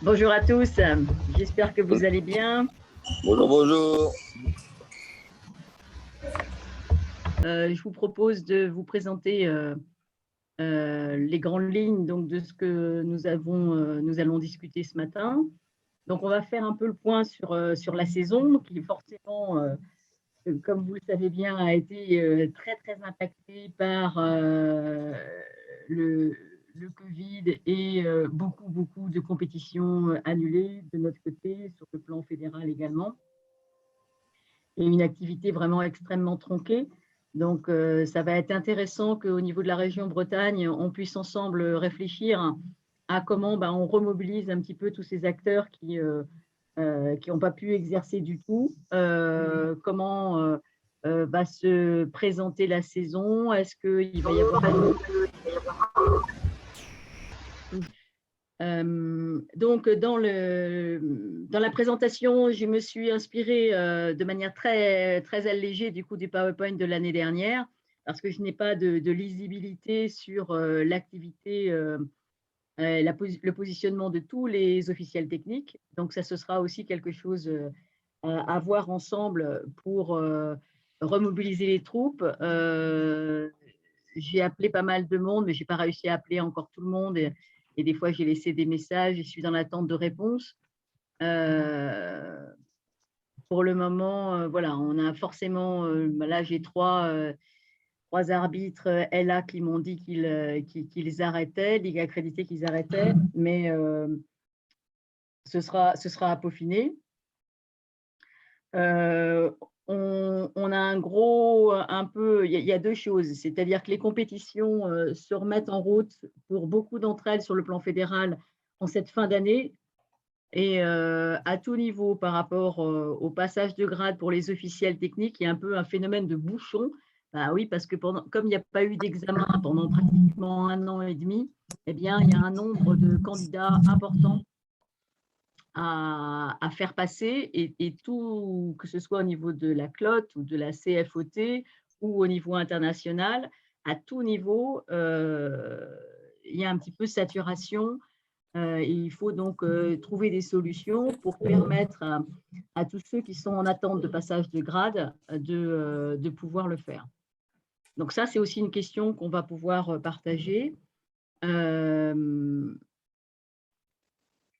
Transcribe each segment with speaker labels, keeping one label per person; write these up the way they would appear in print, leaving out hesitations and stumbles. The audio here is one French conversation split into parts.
Speaker 1: Bonjour à tous, j'espère que vous allez bien.
Speaker 2: Bonjour, bonjour.
Speaker 1: Je vous propose de vous présenter les grandes lignes donc, de ce que nous allons discuter ce matin. Donc, on va faire un peu le point sur la saison, qui forcément, comme vous le savez bien, a été très, très impactée par le, le Covid et beaucoup, beaucoup de compétitions annulées de notre côté, sur le plan fédéral également, et une activité vraiment extrêmement tronquée. Donc, ça va être intéressant qu'au niveau de la région Bretagne, on puisse ensemble réfléchir à comment on remobilise un petit peu tous ces acteurs qui n'ont pas pu exercer du tout, comment va se présenter la saison, est-ce qu'il va y avoir donc, dans la présentation, je me suis inspirée de manière très, très allégée du PowerPoint de l'année dernière, parce que je n'ai pas de lisibilité sur l'activité, le positionnement de tous les officiels techniques. Donc, ça, ce sera aussi quelque chose à voir ensemble pour remobiliser les troupes. J'ai appelé pas mal de monde, mais je n'ai pas réussi à appeler encore tout le monde. Et des fois, j'ai laissé des messages et je suis dans l'attente de réponses. Pour le moment, voilà, on a forcément, là, j'ai trois arbitres LA qui m'ont dit qu'ils arrêtaient, Ligue accréditée qu'ils arrêtaient, mais ce sera à peaufiner. On a il y a deux choses, c'est-à-dire que les compétitions se remettent en route pour beaucoup d'entre elles sur le plan fédéral en cette fin d'année, et à tout niveau par rapport au passage de grade pour les officiels techniques, il y a un peu un phénomène de bouchon. Bah oui, parce que comme il n'y a pas eu d'examen pendant pratiquement 1 an et demi, eh bien, il y a un nombre de candidats importants à faire passer, et tout, que ce soit au niveau de la CLOT ou de la CFOT ou au niveau international, à tout niveau, il y a un petit peu de saturation. Et il faut donc trouver des solutions pour permettre à tous ceux qui sont en attente de passage de grade de pouvoir le faire. Donc ça, c'est aussi une question qu'on va pouvoir partager.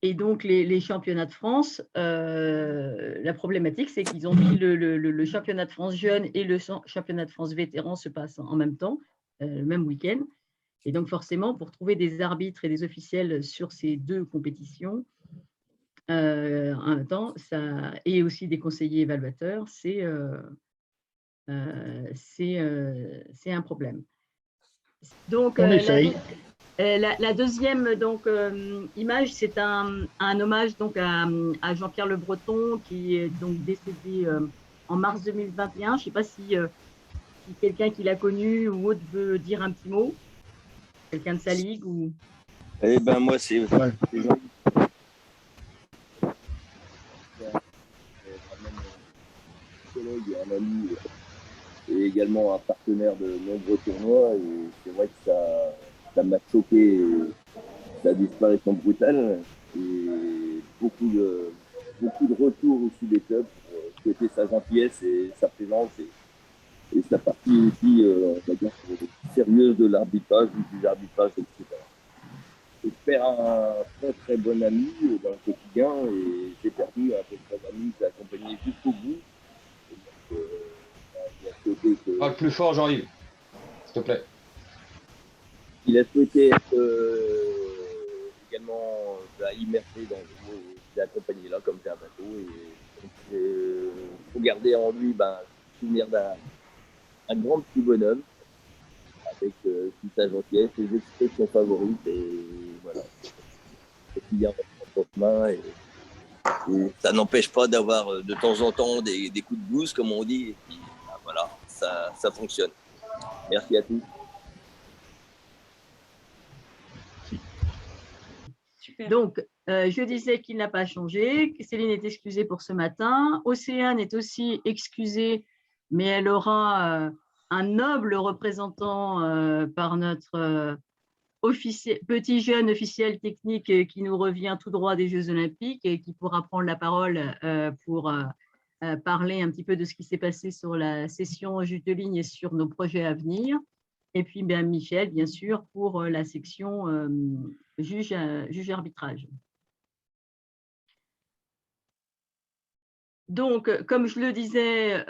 Speaker 1: Et donc, les championnats de France, la problématique, c'est qu'ils ont mis le championnat de France jeune et le championnat de France vétéran se passent en même temps, le même week-end. Et donc, forcément, pour trouver des arbitres et des officiels sur ces deux compétitions, en même temps, et aussi des conseillers évaluateurs, c'est un problème. Donc, la deuxième image, c'est un hommage donc à Jean-Pierre Le Breton, qui est donc décédé en mars 2021. Je ne sais pas si quelqu'un qui l'a connu ou autre veut dire un petit mot, quelqu'un de sa ligue ou...
Speaker 2: Eh ben moi, c'est Jean-Yves. Collègue et un ami, et également un partenaire de nombreux tournois. Et c'est vrai que ça m'a choqué, sa disparition brutale. Et beaucoup de retours aussi des clubs pour souhaiter sa gentillesse et sa présence et sa partie aussi, on va dire, sérieuse de l'arbitrage, du arbitrage, etc. Je perds un très très bon ami dans le quotidien, et j'ai perdu un très très bon ami qui a accompagné jusqu'au bout. Et donc, il a souhaité que...
Speaker 3: Parle plus fort, Jean-Yves, s'il te plaît.
Speaker 2: Il a souhaité être également immersé dans l'eau, et je l'ai accompagné là comme c'est un bateau. Et il faut garder en lui le souvenir d'un grand petit bonhomme avec toute sa gentillesse, ses expressions favorites, et voilà. Il y a en chemin, et ça n'empêche pas d'avoir de temps en temps des coups de blues, comme on dit, et puis voilà, ça fonctionne. Merci à tous.
Speaker 1: Super. Donc, je disais qu'il n'a pas changé, que Céline est excusée pour ce matin, Océane est aussi excusée, mais elle aura un noble représentant par notre petit jeune officiel technique qui nous revient tout droit des Jeux Olympiques et qui pourra prendre la parole pour parler un petit peu de ce qui s'est passé sur la session Juste de ligne et sur nos projets à venir. Et puis Michel, bien sûr, pour la section juge arbitrage. Donc, comme je le disais,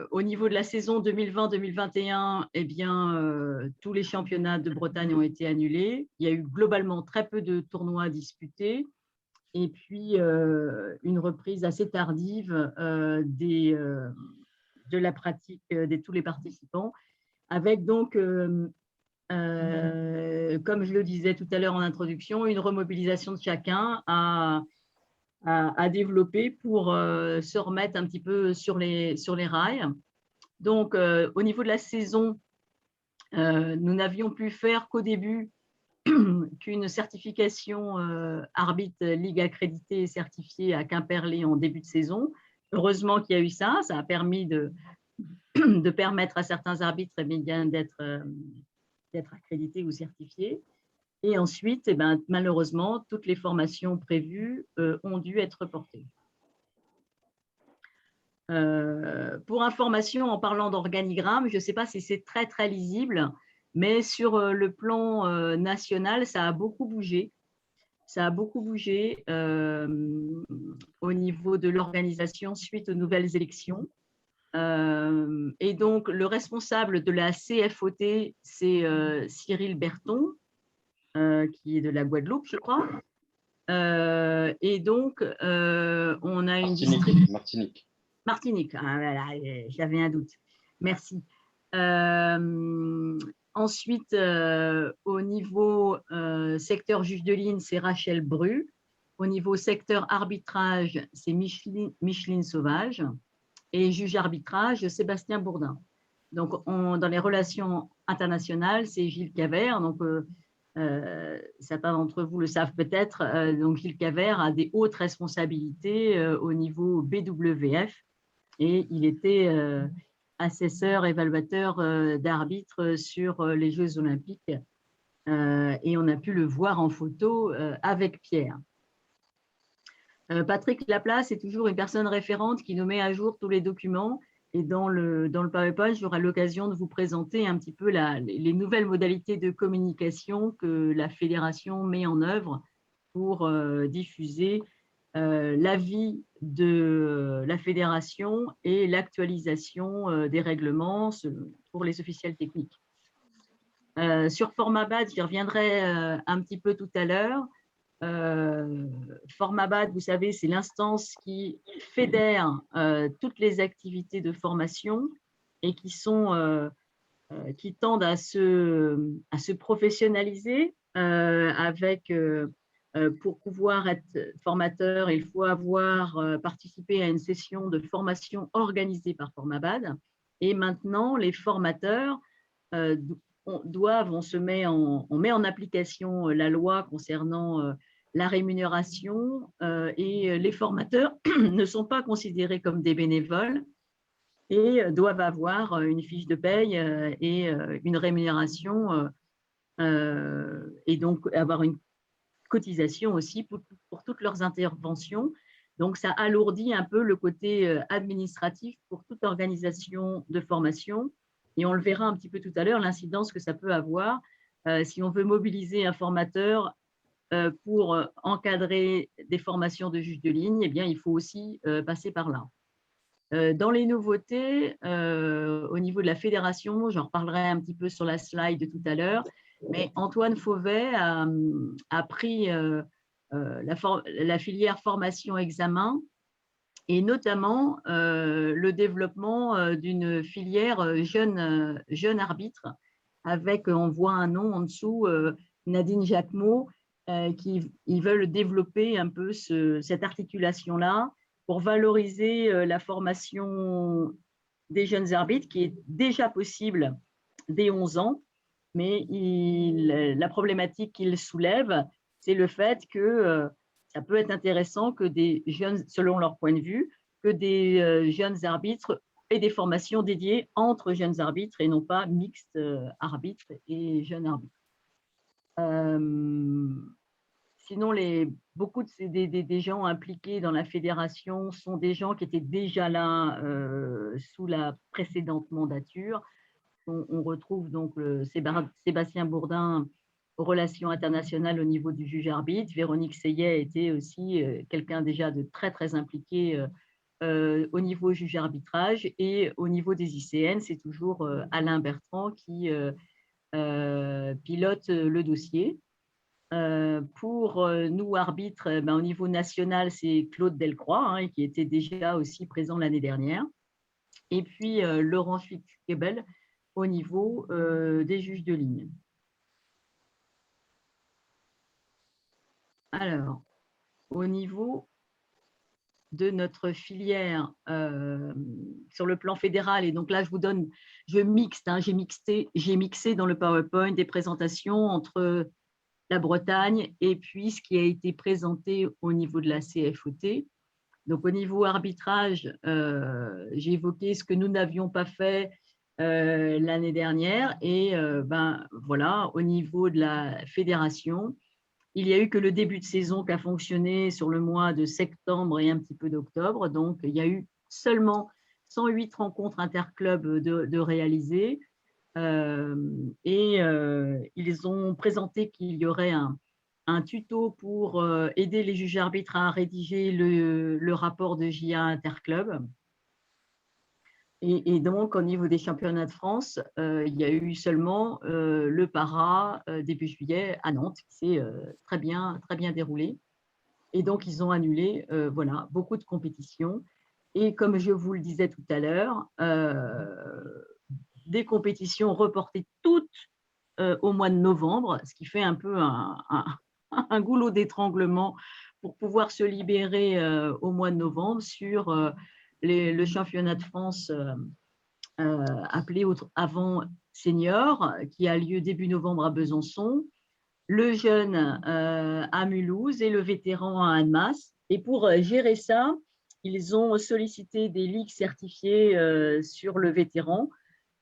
Speaker 1: au niveau de la saison 2020-2021, eh bien, tous les championnats de Bretagne ont été annulés. Il y a eu globalement très peu de tournois disputés. Et puis, une reprise assez tardive de la pratique de tous les participants, avec donc, comme je le disais tout à l'heure en introduction, une remobilisation de chacun à développer pour se remettre un petit peu sur les rails. Donc, au niveau de la saison, nous n'avions pu faire qu'au début qu'une certification arbitre ligue accréditée et certifiée à Quimperlé en début de saison. Heureusement qu'il y a eu ça a permis de permettre à certains arbitres d'être accrédités ou certifiés. Et ensuite, malheureusement, toutes les formations prévues ont dû être reportées. Pour information, en parlant d'organigramme, je ne sais pas si c'est très, très lisible, mais sur le plan national, ça a beaucoup bougé. Ça a beaucoup bougé au niveau de l'organisation suite aux nouvelles élections. Et donc, le responsable de la CFOT, c'est Cyril Berton, qui est de la Guadeloupe, je crois. Et donc, on a une
Speaker 3: Martinique.
Speaker 1: Martinique, voilà, j'avais un doute. Merci. Ensuite, au niveau secteur juge de ligne, c'est Rachel Bru. Au niveau secteur arbitrage, c'est Micheline Sauvage. Et juge arbitrage, Sébastien Bourdin. Donc, dans les relations internationales, c'est Gilles Cavert. Donc, certains d'entre vous le savent peut-être. Donc, Gilles Cavert a des hautes responsabilités au niveau BWF et il était assesseur, évaluateur d'arbitre sur les Jeux Olympiques. Et on a pu le voir en photo avec Pierre. Patrick Laplace est toujours une personne référente qui nous met à jour tous les documents. Et dans le PowerPoint, j'aurai l'occasion de vous présenter un petit peu les nouvelles modalités de communication que la fédération met en œuvre pour diffuser l'avis de la fédération et l'actualisation des règlements pour les officiels techniques. Sur Formabad, j'y reviendrai un petit peu tout à l'heure. Formabad, vous savez, c'est l'instance qui fédère toutes les activités de formation et qui tendent à se professionnaliser avec pour pouvoir être formateur, il faut avoir participé à une session de formation organisée par Formabad. Et maintenant, les formateurs on met en application la loi concernant la rémunération et les formateurs ne sont pas considérés comme des bénévoles et doivent avoir une fiche de paye et une rémunération et donc avoir une cotisation aussi pour toutes leurs interventions. Donc, ça alourdit un peu le côté administratif pour toute organisation de formation. Et on le verra un petit peu tout à l'heure, l'incidence que ça peut avoir si on veut mobiliser un formateur pour encadrer des formations de juge de ligne, eh bien, il faut aussi passer par là. Dans les nouveautés, au niveau de la fédération, j'en reparlerai un petit peu sur la slide de tout à l'heure, mais Antoine Fauvet a pris la filière formation-examen et notamment le développement d'une filière jeune arbitre avec, on voit un nom en dessous, Nadine Jacquemot, qui ils veulent développer un peu cette articulation-là pour valoriser la formation des jeunes arbitres qui est déjà possible dès 11 ans, mais la problématique qu'il soulève, c'est le fait que ça peut être intéressant que des jeunes, selon leur point de vue, que des jeunes arbitres aient des formations dédiées entre jeunes arbitres et non pas mixtes arbitres et jeunes arbitres. Sinon, beaucoup des gens impliqués dans la fédération sont des gens qui étaient déjà là sous la précédente mandature. On retrouve donc Sébastien Bourdin aux relations internationales au niveau du juge-arbitre. Véronique Seyet était aussi quelqu'un déjà de très, très impliqué au niveau juge-arbitrage. Et au niveau des ICN, c'est toujours Alain Bertrand qui pilote le dossier. Pour nous, arbitres, au niveau national, c'est Claude Delcroix, qui était déjà aussi présent l'année dernière. Et puis Laurent Schwitzgebel au niveau des juges de ligne. Alors, au niveau de notre filière sur le plan fédéral, et donc là, je mixte, j'ai mixé dans le PowerPoint des présentations entre la Bretagne et puis ce qui a été présenté au niveau de la CFOT. Donc, au niveau arbitrage, j'ai évoqué ce que nous n'avions pas fait l'année dernière. Et voilà, au niveau de la fédération, il n'y a eu que le début de saison qui a fonctionné sur le mois de septembre et un petit peu d'octobre. Donc, il y a eu seulement 108 rencontres interclubs de réaliser. Ils ont présenté qu'il y aurait un tuto pour aider les juges arbitres à rédiger le rapport de JA Interclub. Et donc, au niveau des championnats de France, il y a eu seulement le para début juillet à Nantes, qui s'est très bien déroulé. Et donc, ils ont annulé voilà, beaucoup de compétitions. Et comme je vous le disais tout à l'heure, des compétitions reportées toutes au mois de novembre, ce qui fait un peu un goulot d'étranglement pour pouvoir se libérer au mois de novembre sur le championnat de France appelé avant senior, qui a lieu début novembre à Besançon, le jeune à Mulhouse et le vétéran à Annemasse. Et pour gérer ça, ils ont sollicité des ligues certifiées sur le vétéran.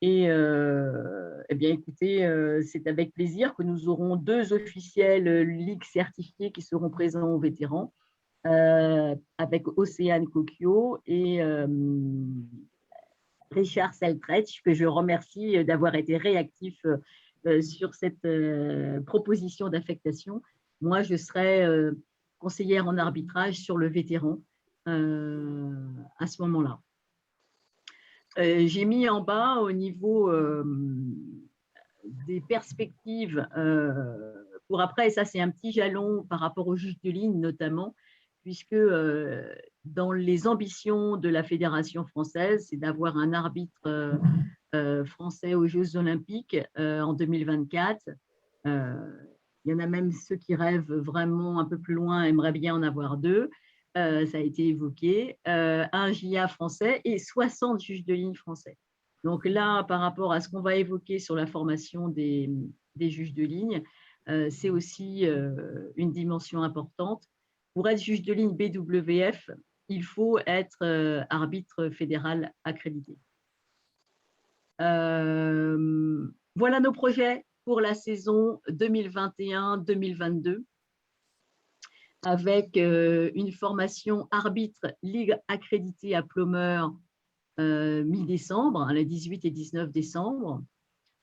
Speaker 1: Et eh bien, écoutez, c'est avec plaisir que nous aurons 2 officiels ligues certifiés qui seront présents aux vétérans, avec Océane Cocchio et Richard Seltretch, que je remercie d'avoir été réactif sur cette proposition d'affectation. Moi, je serai conseillère en arbitrage sur le vétéran à ce moment-là. J'ai mis en bas au niveau des perspectives pour après, et ça c'est un petit jalon par rapport aux juges de ligne notamment, puisque dans les ambitions de la Fédération française, c'est d'avoir un arbitre français aux Jeux olympiques en 2024. Il y en a même ceux qui rêvent vraiment un peu plus loin, aimeraient bien en avoir 2. Ça a été évoqué, un JA français et 60 juges de ligne français. Donc là, par rapport à ce qu'on va évoquer sur la formation des juges de ligne, c'est aussi une dimension importante. Pour être juge de ligne BWF, il faut être arbitre fédéral accrédité. Voilà nos projets pour la saison 2021-2022. Avec une formation arbitre ligue accréditée à Plomeur mi-décembre, le 18 et 19 décembre.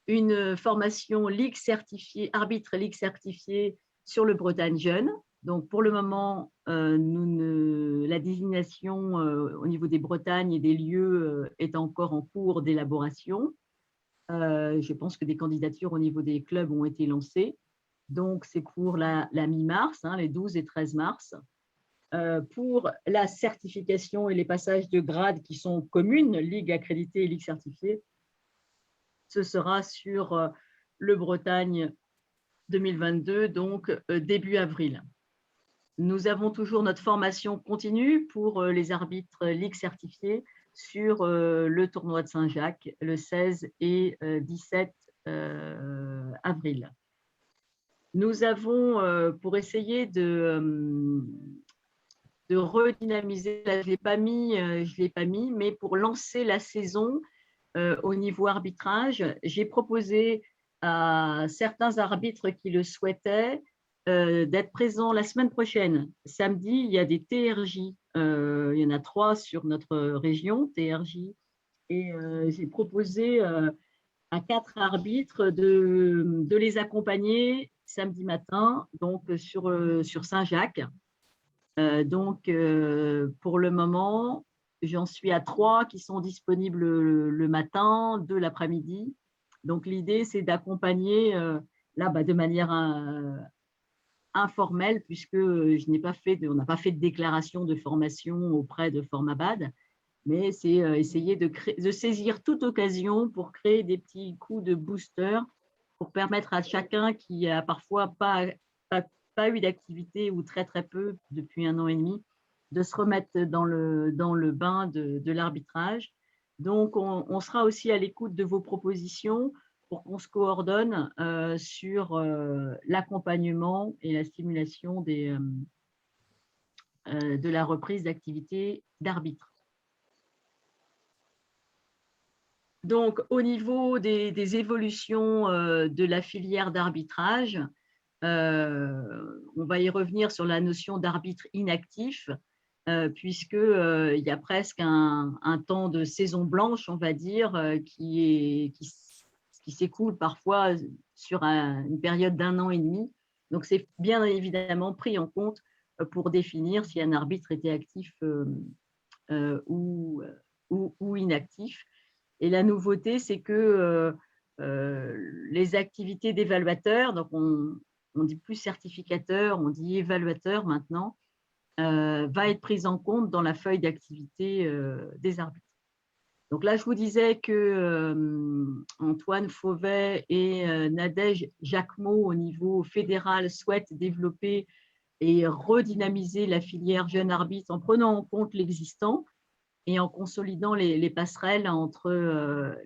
Speaker 1: Une formation ligue certifiée, arbitre ligue certifiée sur le Bretagne Jeune. Donc pour le moment, la désignation au niveau des Bretagnes et des lieux est encore en cours d'élaboration. Je pense que des candidatures au niveau des clubs ont été lancées. Donc, c'est pour la mi-mars, les 12 et 13 mars. Pour la certification et les passages de grades qui sont communes, ligue accréditée et ligue certifiée, ce sera sur le Bretagne 2022, donc début avril. Nous avons toujours notre formation continue pour les arbitres ligue certifiés sur le tournoi de Saint-Jacques le 16 et 17 avril. Nous avons, pour essayer de redynamiser, là, je ne l'ai pas mis, mais pour lancer la saison au niveau arbitrage, j'ai proposé à certains arbitres qui le souhaitaient d'être présents la semaine prochaine. Samedi, il y a des TRJ. Il y en a 3 sur notre région, TRJ. Et j'ai proposé à 4 arbitres de les accompagner samedi matin, donc sur Saint-Jacques. Donc, pour le moment, j'en suis à 3 qui sont disponibles le matin, 2 l'après-midi. Donc, l'idée, c'est d'accompagner là de manière informelle, puisque on n'a pas fait de déclaration de formation auprès de Formabad, mais c'est essayer de saisir toute occasion pour créer des petits coups de booster pour permettre à chacun qui a parfois pas eu d'activité ou très très peu depuis 1 an et demi de se remettre dans le bain de l'arbitrage. Donc, on sera aussi à l'écoute de vos propositions pour qu'on se coordonne sur l'accompagnement et la stimulation de la reprise d'activité d'arbitre. Donc, au niveau des évolutions de la filière d'arbitrage, on va y revenir sur la notion d'arbitre inactif, puisqu'il y a presque un temps de saison blanche, on va dire, qui s'écoule parfois sur une période d'1 an et demi. Donc, c'est bien évidemment pris en compte pour définir si un arbitre était actif ou inactif. Et la nouveauté, c'est que les activités d'évaluateurs, donc on dit plus certificateur, on dit évaluateur maintenant, va être prise en compte dans la feuille d'activité des arbitres. Donc là, je vous disais que Antoine Fauvet et Nadège Jacquemot, au niveau fédéral, souhaitent développer et redynamiser la filière jeune arbitre en prenant en compte l'existant et en consolidant les passerelles entre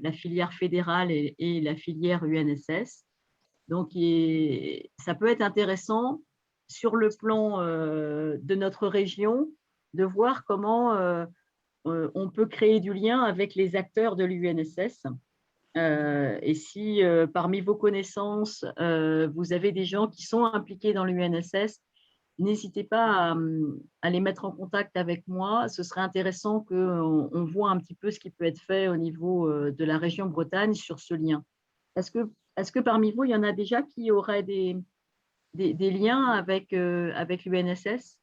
Speaker 1: la filière fédérale et la filière UNSS. Donc, ça peut être intéressant sur le plan de notre région de voir comment on peut créer du lien avec les acteurs de l'UNSS. Et si parmi vos connaissances, vous avez des gens qui sont impliqués dans l'UNSS, n'hésitez pas à les mettre en contact avec moi. Ce serait intéressant qu'on voit un petit peu ce qui peut être fait au niveau de la région Bretagne sur ce lien. Est-ce que parmi vous, il y en a déjà qui auraient des liens avec l'UNSS?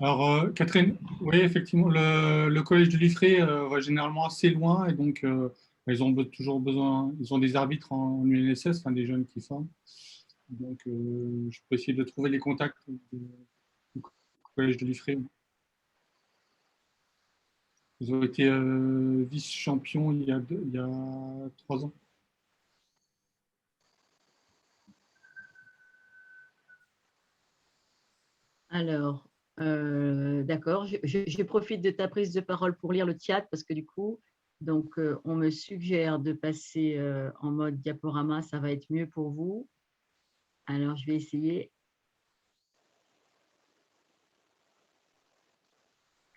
Speaker 4: Alors, Catherine, oui, effectivement, le collège de Liffré va généralement assez loin et donc ils ont toujours besoin, ils ont des arbitres en UNSS, enfin, des jeunes qui forment. Donc, je peux essayer de trouver les contacts du collège de Liffré. Ils ont été vice-champions il y a 3 ans.
Speaker 1: Alors, d'accord, je profite de ta prise de parole pour lire le chat parce que du coup, donc, on me suggère de passer en mode diaporama, ça va être mieux pour vous. Alors, je vais essayer.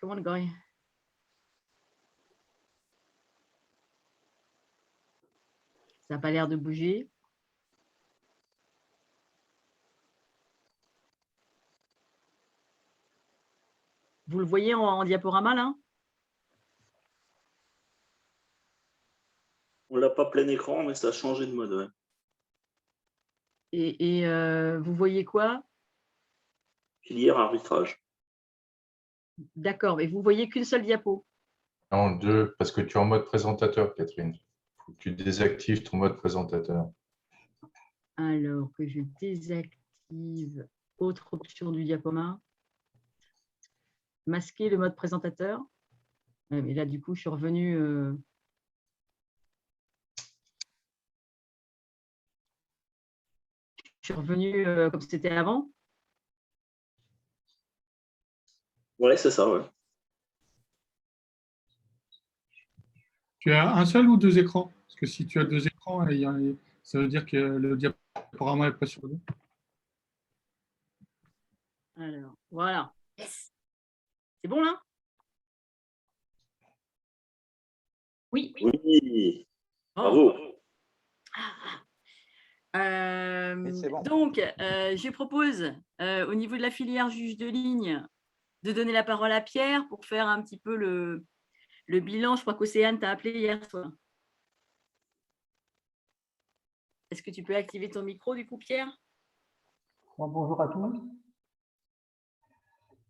Speaker 1: Come on, guy. Ça n'a pas l'air de bouger. Vous le voyez en diaporama, là?
Speaker 5: On l'a pas plein écran, mais ça a changé de mode. Ouais.
Speaker 1: Et vous voyez quoi?
Speaker 5: Filière arbitrage.
Speaker 1: D'accord, mais vous voyez qu'une seule diapo?
Speaker 6: Non, 2, parce que tu es en mode présentateur, Catherine. Il faut que tu désactives ton mode présentateur.
Speaker 1: Alors, que je désactive autre option du diaporama. Masquer le mode présentateur. Mais là, du coup, je suis revenue. Comme c'était avant.
Speaker 5: Ouais, c'est ça, ouais.
Speaker 4: Tu as un seul ou 2 écrans? Parce que si tu as 2 écrans, ça veut dire que le diaporama est pas sur deux.
Speaker 1: Alors, voilà. Yes. C'est bon, là? Oui.
Speaker 5: Oui.
Speaker 1: Oh.
Speaker 5: Bravo.
Speaker 7: Et c'est bon.
Speaker 1: Donc, je propose, au niveau de la filière juge de ligne, de donner la parole à Pierre pour faire un petit peu le bilan. Je crois qu'Océane t'a appelé hier soir. Est-ce que tu peux activer ton micro du coup, Pierre?
Speaker 8: Bon, bonjour à tous.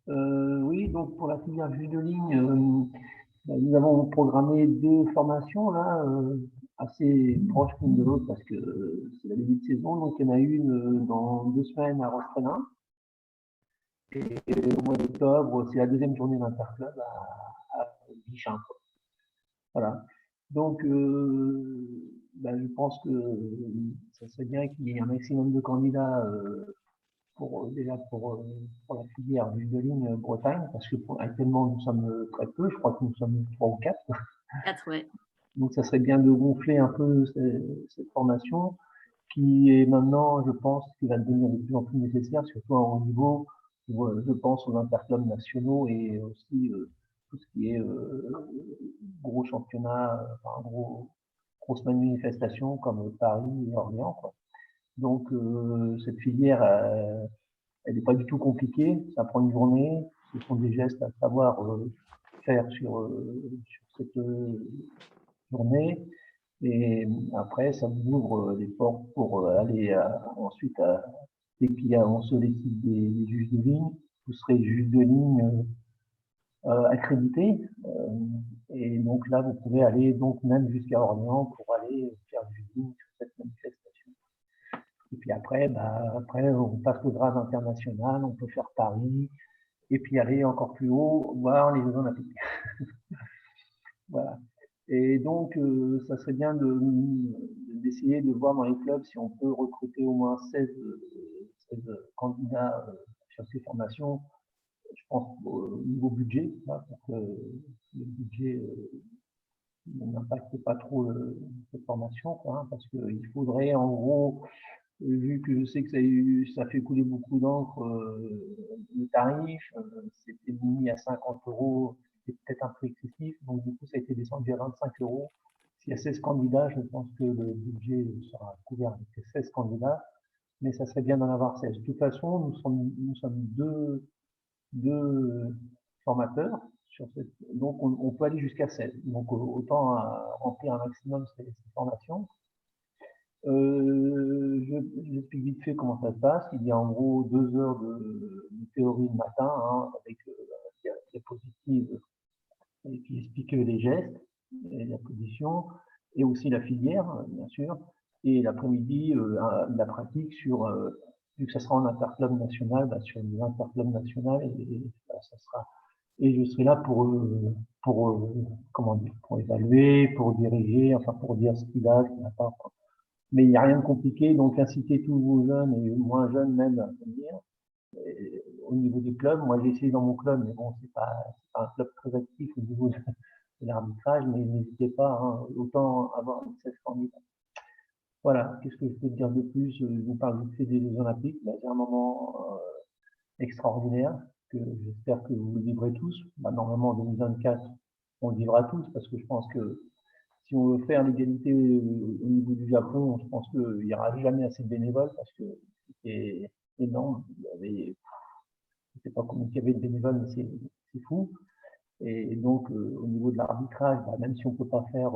Speaker 8: Oui, donc pour la filière juge de ligne, nous avons programmé 2 formations là, assez proches l'une de l'autre parce que c'est la début de saison. Donc il y en a une dans 2 semaines à Rostrenin. Et au mois d'octobre, c'est la 2e journée d'Interclub à Bichin. Voilà. Donc je pense que ça serait bien qu'il y ait un maximum de candidats déjà pour la filière juge de ligne Bretagne, parce que actuellement nous sommes très peu, je crois que nous sommes 3 ou 4.
Speaker 1: 4, ouais.
Speaker 8: Donc ça serait bien de gonfler un peu cette formation qui est maintenant, je pense, qui va devenir de plus en plus nécessaire, surtout à un haut niveau. Je pense aux interclubs nationaux et aussi tout ce qui est gros championnats, enfin, grosses manifestations comme Paris et Orléans, quoi. Donc cette filière, elle n'est pas du tout compliquée, ça prend une journée, ce sont des gestes à savoir faire sur cette journée, et après ça vous ouvre les portes pour aller ensuite, dès on sollicite des juges de ligne, vous serez juge de ligne accrédité, et donc là vous pouvez aller donc même jusqu'à Orléans pour aller faire du juge de ligne sur cette manifestation. Et puis après, on passe le grade international, on peut faire Paris, et puis aller encore plus haut, voir les Jeux Olympiques. Voilà. Et donc, ça serait bien d'essayer de voir dans les clubs si on peut recruter au moins 16 candidats sur ces formations. Je pense au niveau budget, là, pour que le budget n'impacte pas trop cette formation, quoi, hein, parce qu'il faudrait en gros, vu que je sais que ça fait couler beaucoup d'encre, le tarif, c'était mis à 50 €, c'était peut-être un peu excessif, donc du coup ça a été descendu à 25 €. S'il y a 16 candidats, je pense que le budget sera couvert avec les 16 candidats, mais ça serait bien d'en avoir 16. De toute façon, nous sommes deux formateurs, donc on peut aller jusqu'à 16. Donc autant remplir un maximum ces formations. J'explique vite fait comment ça se passe. Il y a en gros 2 heures de théorie le matin, hein, avec la diapositive qui explique les gestes et la position, et aussi la filière, bien sûr. Et l'après-midi, la pratique sur, vu que ça sera en interclub national, sur l'interclub national, ça sera. Et je serai là comment dire, pour évaluer, pour diriger, enfin pour dire ce qu'il a pas. Mais il n'y a rien de compliqué, donc inciter tous vos jeunes et moins jeunes même à venir. Au niveau des clubs, moi j'ai essayé dans mon club, mais bon, c'est pas un club très actif au niveau de l'arbitrage, mais n'hésitez pas, hein, autant avoir une 16 candidats. Voilà, qu'est-ce que je peux te dire de plus? Je vous parle vite fait des Jeux Olympiques. C'est un moment extraordinaire que j'espère que vous vivrez tous. Normalement, en 2024, on le vivra tous parce que je pense que si on veut faire l'égalité au niveau du Japon, je pense qu'il n'y aura jamais assez de bénévoles parce que c'était énorme. Je ne sais pas combien il y avait de bénévoles, mais c'est fou. Et donc, au niveau de l'arbitrage, même si on ne peut pas faire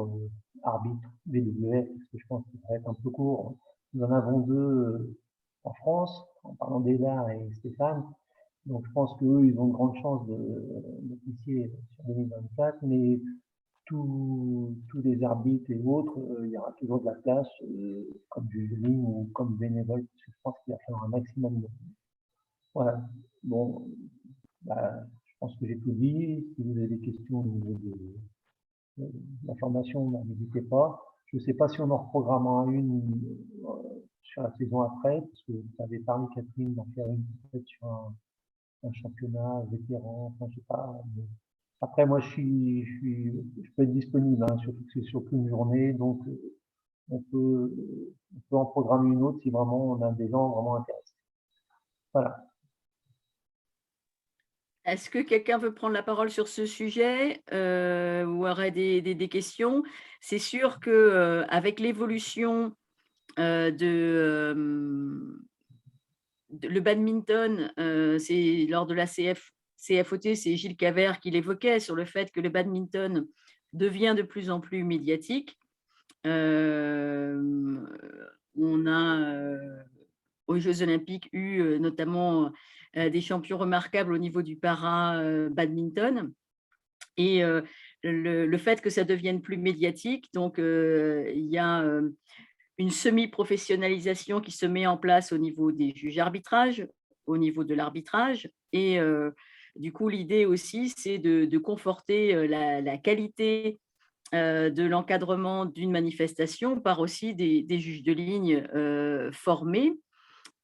Speaker 8: arbitre VWF, parce que je pense que ça va être un peu court, nous en avons 2 en France, en parlant d'Eda et Stéphane. Donc, je pense qu'eux, ils ont de grandes chances d'officier sur 2024, mais tous les arbitres et autres, il y aura toujours de la place, comme juge de ligne ou comme bénévole, parce que je pense qu'il va falloir un maximum de. Voilà. Bon, je pense que j'ai tout dit. Si vous avez des questions au niveau de la formation, n'hésitez pas. Je ne sais pas si on en reprogrammera une sur la saison après, parce que vous avez parlé, Catherine, d'en faire une peut-être sur un championnat vétéran, enfin, je sais pas. Mais après, moi, je peux être disponible, hein, surtout que c'est sur une journée, donc on peut en programmer une autre si vraiment on a des gens vraiment intéressés. Voilà.
Speaker 1: Est-ce que quelqu'un veut prendre la parole sur ce sujet ou aurait des questions? C'est sûr qu'avec l'évolution le badminton, c'est lors de la CFOT, c'est Gilles Cavert qui l'évoquait sur le fait que le badminton devient de plus en plus médiatique. On a aux Jeux Olympiques eu notamment des champions remarquables au niveau du para-badminton. Et le fait que ça devienne plus médiatique, donc il y a une semi-professionnalisation qui se met en place au niveau des juges arbitrages, au niveau de l'arbitrage. Et du coup, l'idée aussi, c'est de conforter la qualité de l'encadrement d'une manifestation par aussi des juges de ligne formés.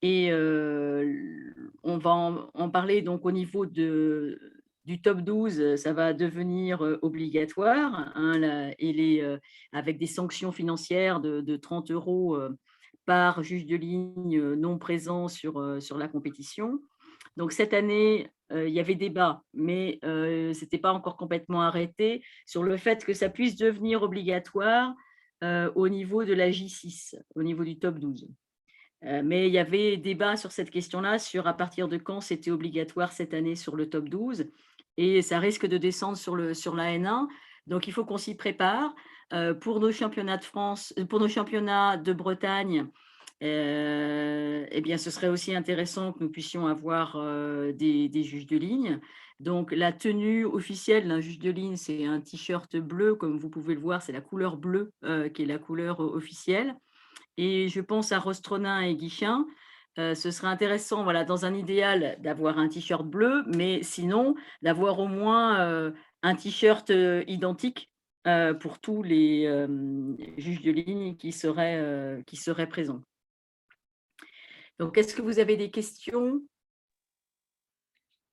Speaker 1: Et on va en parler donc au niveau du top 12, ça va devenir obligatoire, hein, avec des sanctions financières de 30 € par juge de ligne non présent sur la compétition. Donc cette année, il y avait débat, mais ce n'était pas encore complètement arrêté sur le fait que ça puisse devenir obligatoire au niveau de la J6, au niveau du top 12. Mais il y avait débat sur cette question-là, sur à partir de quand c'était obligatoire cette année sur le top 12. Et ça risque de descendre sur la N1. Donc, il faut qu'on s'y prépare. Pour nos championnats de France, pour nos championnats de Bretagne, eh bien, ce serait aussi intéressant que nous puissions avoir des juges de ligne. Donc, la tenue officielle d'un juge de ligne, c'est un t-shirt bleu, comme vous pouvez le voir, c'est la couleur bleue qui est la couleur officielle. Et je pense à Rostronin et Guichin. Ce serait intéressant, voilà, dans un idéal, d'avoir un t-shirt bleu, mais sinon, d'avoir au moins un t-shirt identique pour tous les juges de ligne qui seraient présents. Donc, est-ce que vous avez des questions?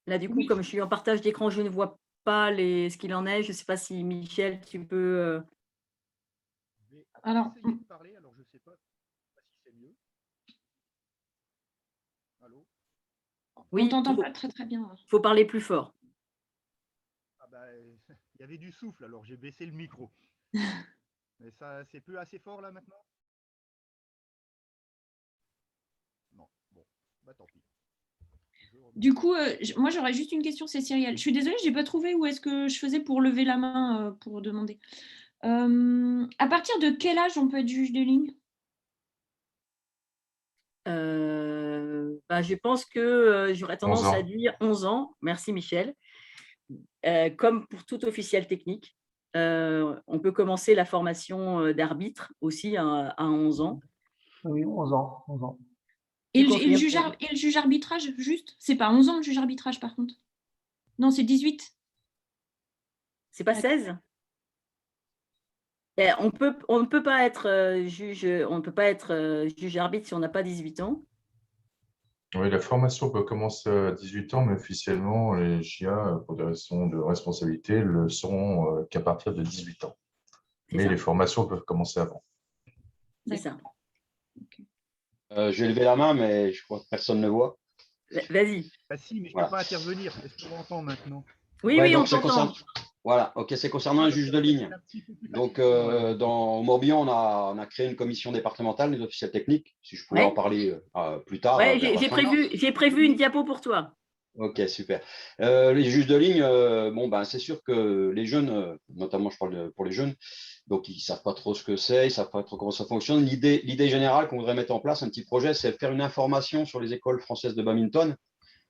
Speaker 1: Là, du coup, comme je suis en partage d'écran, je ne vois pas ce qu'il en est. Je ne sais pas si, Michel, tu peux…
Speaker 7: Alors, je ne sais pas si c'est mieux. Allô?
Speaker 1: Oui,
Speaker 9: on t'entend pas très très bien.
Speaker 1: Il faut parler plus fort.
Speaker 7: Ah bah, il y avait du souffle, alors j'ai baissé le micro. Mais ça, c'est plus assez fort là maintenant? Non, bon, bah tant pis.
Speaker 9: Du coup, moi j'aurais juste une question, c'est Cyrielle. Je suis désolée, je n'ai pas trouvé où est-ce que je faisais pour lever la main pour demander. À partir de quel âge on peut être juge de ligne?
Speaker 1: Je pense que j'aurais tendance à dire 11 ans. Merci Michel. Comme pour tout officiel technique, on peut commencer la formation d'arbitre aussi à 11 ans.
Speaker 8: Oui, 11 ans. 11 ans.
Speaker 9: Et le juge arbitrage, juste? C'est pas 11 ans le juge arbitrage par contre? Non, c'est 18.
Speaker 1: C'est pas 16? On ne peut pas être juge arbitre si on n'a pas 18 ans.
Speaker 6: Oui, la formation peut commencer à 18 ans, mais officiellement, les JA, pour des raisons de responsabilité, le seront qu'à partir de 18 ans. Mais les formations peuvent commencer avant.
Speaker 1: C'est ça.
Speaker 10: Okay. Je vais lever la main, mais je crois que personne ne voit.
Speaker 1: Vas-y.
Speaker 7: Bah si, mais je ne peux pas intervenir. Est-ce qu'on m'entend maintenant?
Speaker 1: Oui, oui, on t'entend.
Speaker 10: Voilà, ok, c'est concernant un juge de ligne. Donc, au Morbihan, on a créé une commission départementale des officiels techniques, si je pouvais en parler plus tard.
Speaker 1: Oui, j'ai prévu une diapo pour toi.
Speaker 10: Ok, super. Les juges de ligne, c'est sûr que les jeunes, notamment je parle pour les jeunes, donc ils ne savent pas trop ce que c'est, ils ne savent pas trop comment ça fonctionne. L'idée générale qu'on voudrait mettre en place, un petit projet, c'est de faire une information sur les écoles françaises de badminton,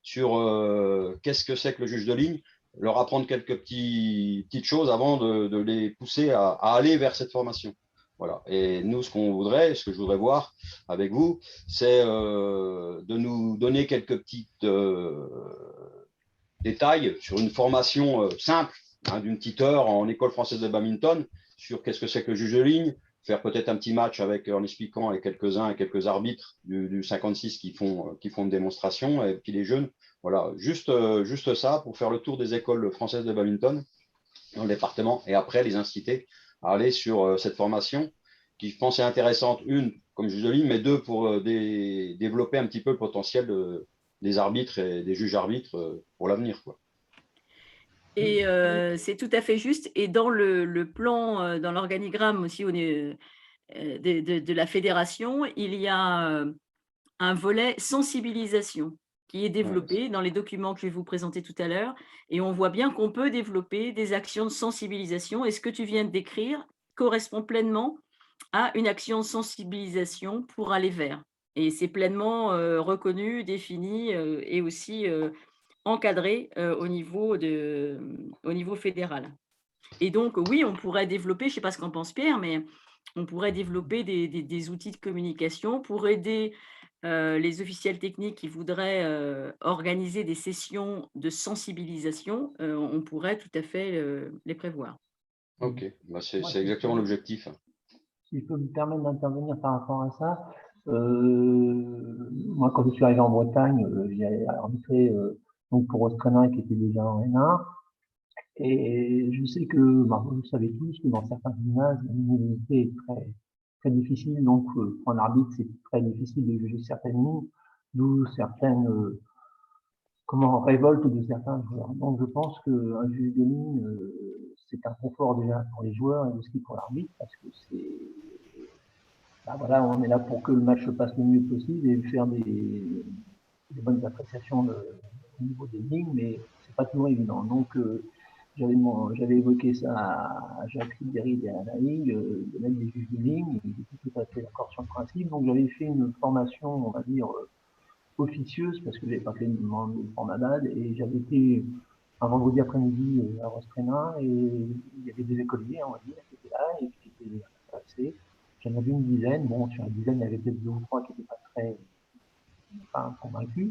Speaker 10: sur qu'est-ce que c'est que le juge de ligne, leur apprendre quelques petites choses avant de les pousser à aller vers cette formation. Voilà. Et nous, ce que je voudrais voir avec vous, c'est de nous donner quelques petits détails sur une formation simple, d'une petite heure en école française de badminton, sur qu'est-ce que c'est que le juge de ligne, faire peut-être un petit match en expliquant avec quelques arbitres du 56 qui font une démonstration, et puis les jeunes. Voilà, juste ça pour faire le tour des écoles françaises de badminton dans le département et après les inciter à aller sur cette formation qui, je pense, est intéressante, une, comme juge de ligne, mais deux, pour développer un petit peu le potentiel des arbitres et des juges arbitres pour l'avenir, quoi.
Speaker 1: Et c'est tout à fait juste. Et dans le plan, dans l'organigramme aussi, de la fédération, il y a un volet sensibilisation qui est développé dans les documents que je vais vous présenter tout à l'heure. Et on voit bien qu'on peut développer des actions de sensibilisation. Et ce que tu viens de décrire correspond pleinement à une action de sensibilisation pour aller vers. Et c'est pleinement reconnu, défini et aussi encadré au niveau fédéral. Et donc, oui, on pourrait développer, je ne sais pas ce qu'en pense Pierre, mais on pourrait développer des outils de communication pour aider les officiels techniques qui voudraient organiser des sessions de sensibilisation. On pourrait tout à fait les prévoir.
Speaker 10: Ok, bah, c'est
Speaker 8: Moi,
Speaker 10: exactement l'objectif.
Speaker 8: si je peux me permettre d'intervenir par rapport à ça, moi, quand je suis arrivé en Bretagne, j'ai arbitré donc pour Austrana qui était déjà en N1. Et je sais que, bah, vous le savez tous, que dans certains gymnases, la luminosité est très difficile. Donc, pour un arbitre, c'est très difficile de juger certaines lignes, d'où certaines révoltes de certains joueurs. Donc, je pense qu'un juge de ligne, c'est un confort déjà pour les joueurs et aussi pour l'arbitre, parce que voilà, on est là pour que le match se passe le mieux possible et faire des bonnes appréciations au niveau des lignes, mais c'est pas toujours évident. Donc, j'avais évoqué ça à Jacques Ribéry et à la Ligue, de mettre des juges de ligne, et il était tout à fait d'accord sur le principe. Donc, j'avais fait une formation, on va dire, officieuse, parce que j'avais pas fait une demande de format et j'avais été un vendredi après-midi à Rostrénin, et il y avait des écoliers, on va dire, qui étaient là et qui étaient intéressés. J'en avais une dizaine. Bon, sur la dizaine, il y avait peut-être 2 ou 3 qui n'étaient pas convaincus,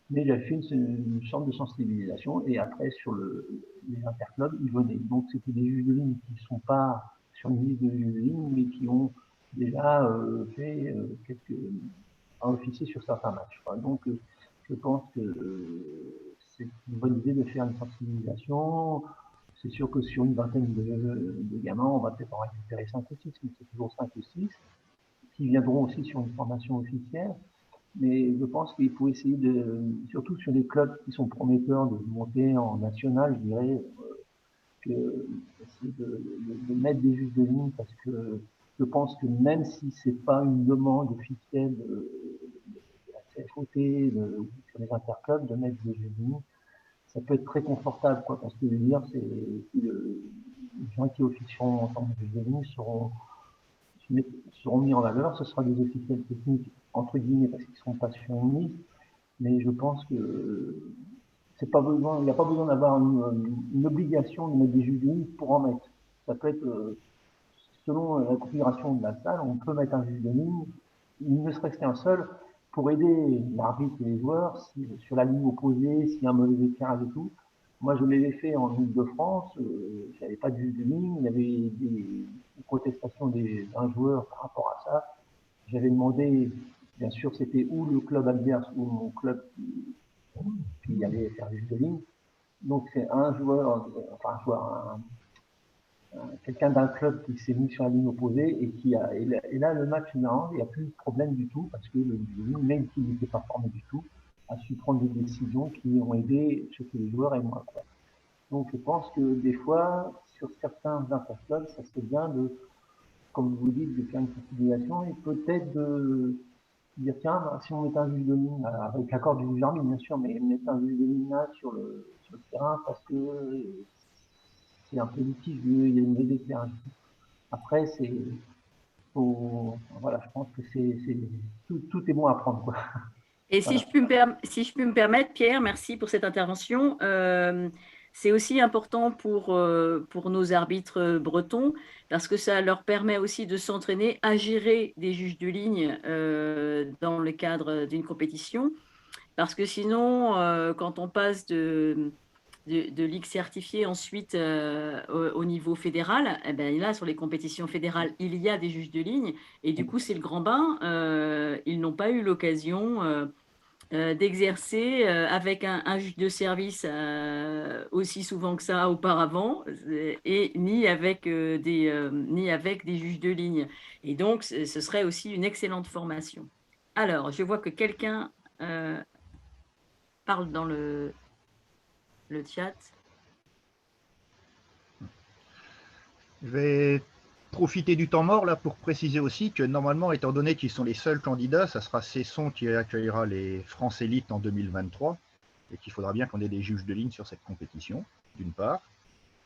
Speaker 8: mais j'avais fait une sorte de sensibilisation, et après, sur les interclubs, ils venaient. Donc, c'était des juges de ligne qui ne sont pas sur une liste de juges de ligne, mais qui ont déjà fait un officier sur certains matchs. Donc, je pense que c'est une bonne idée de faire une sensibilisation. C'est sûr que sur une vingtaine de gamins, on va peut-être en récupérer 5 ou 6, mais c'est toujours 5 ou 6 qui viendront aussi sur une formation officielle. Mais je pense qu'il faut essayer surtout sur les clubs qui sont prometteurs, de monter en national, je dirais, de mettre des juges de ligne, parce que je pense que même si c'est pas une demande officielle de la CFOT, sur les interclubs, de mettre des juges de ligne, ça peut être très confortable, quoi, parce que je veux dire, les gens qui officieront en tant que juges de ligne seront mis en valeur. Ce sera des officiels techniques, entre guillemets, parce qu'ils ne seront pas sur une liste, mais je pense que il n'y a pas besoin d'avoir une obligation de mettre des juges de ligne pour en mettre. Ça peut être, selon la configuration de la salle, on peut mettre un juge de ligne, il ne serait-ce qu'un seul, pour aider l'arbitre et les joueurs sur la ligne opposée, s'il y a un mauvais éclairage et tout. Moi, je l'avais fait en Ile-de-France, je n'avais pas de juge de ligne, il y avait des protestations d'un joueur par rapport à ça. J'avais demandé, bien sûr, c'était ou le club adverse ou mon club qui allait faire juge de ligne. Donc, c'est un joueur, quelqu'un d'un club qui s'est mis sur la ligne opposée et là, le match, il n'y a plus de problème du tout, parce que le juge de ligne, même s'il n'était pas formé du tout, a su prendre des décisions qui ont aidé surtout les joueurs et moi, quoi. Donc, je pense que des fois, sur certains interclubs, ça serait bien comme vous dites, de faire une sensibilisation et peut-être de dire, tiens, si on met un juge de ligne, avec l'accord du juge d'arbitre, bien sûr, mais mettre un juge de ligne là sur le terrain, parce que c'est un peu litige, il y a une vraie éclairage. Après, voilà, je pense que tout est bon à prendre, quoi.
Speaker 1: Et
Speaker 8: voilà.
Speaker 1: si je puis me permettre, Pierre, merci pour cette intervention. C'est aussi important pour nos arbitres bretons, parce que ça leur permet aussi de s'entraîner à gérer des juges de ligne dans le cadre d'une compétition. Parce que sinon, quand on passe de ligue certifiée ensuite au niveau fédéral, eh ben, là, sur les compétitions fédérales, il y a des juges de ligne. Et du coup, c'est le grand bain. Ils n'ont pas eu l'occasion d'exercer avec un juge de service aussi souvent que ça auparavant, et ni avec des juges de ligne. Et donc, ce serait aussi une excellente formation. Alors, je vois que quelqu'un parle dans le chat.
Speaker 7: Je vais profiter du temps mort là pour préciser aussi que normalement, étant donné qu'ils sont les seuls candidats, ça sera Cesson qui accueillera les France Élites en 2023 et qu'il faudra bien qu'on ait des juges de ligne sur cette compétition, d'une part,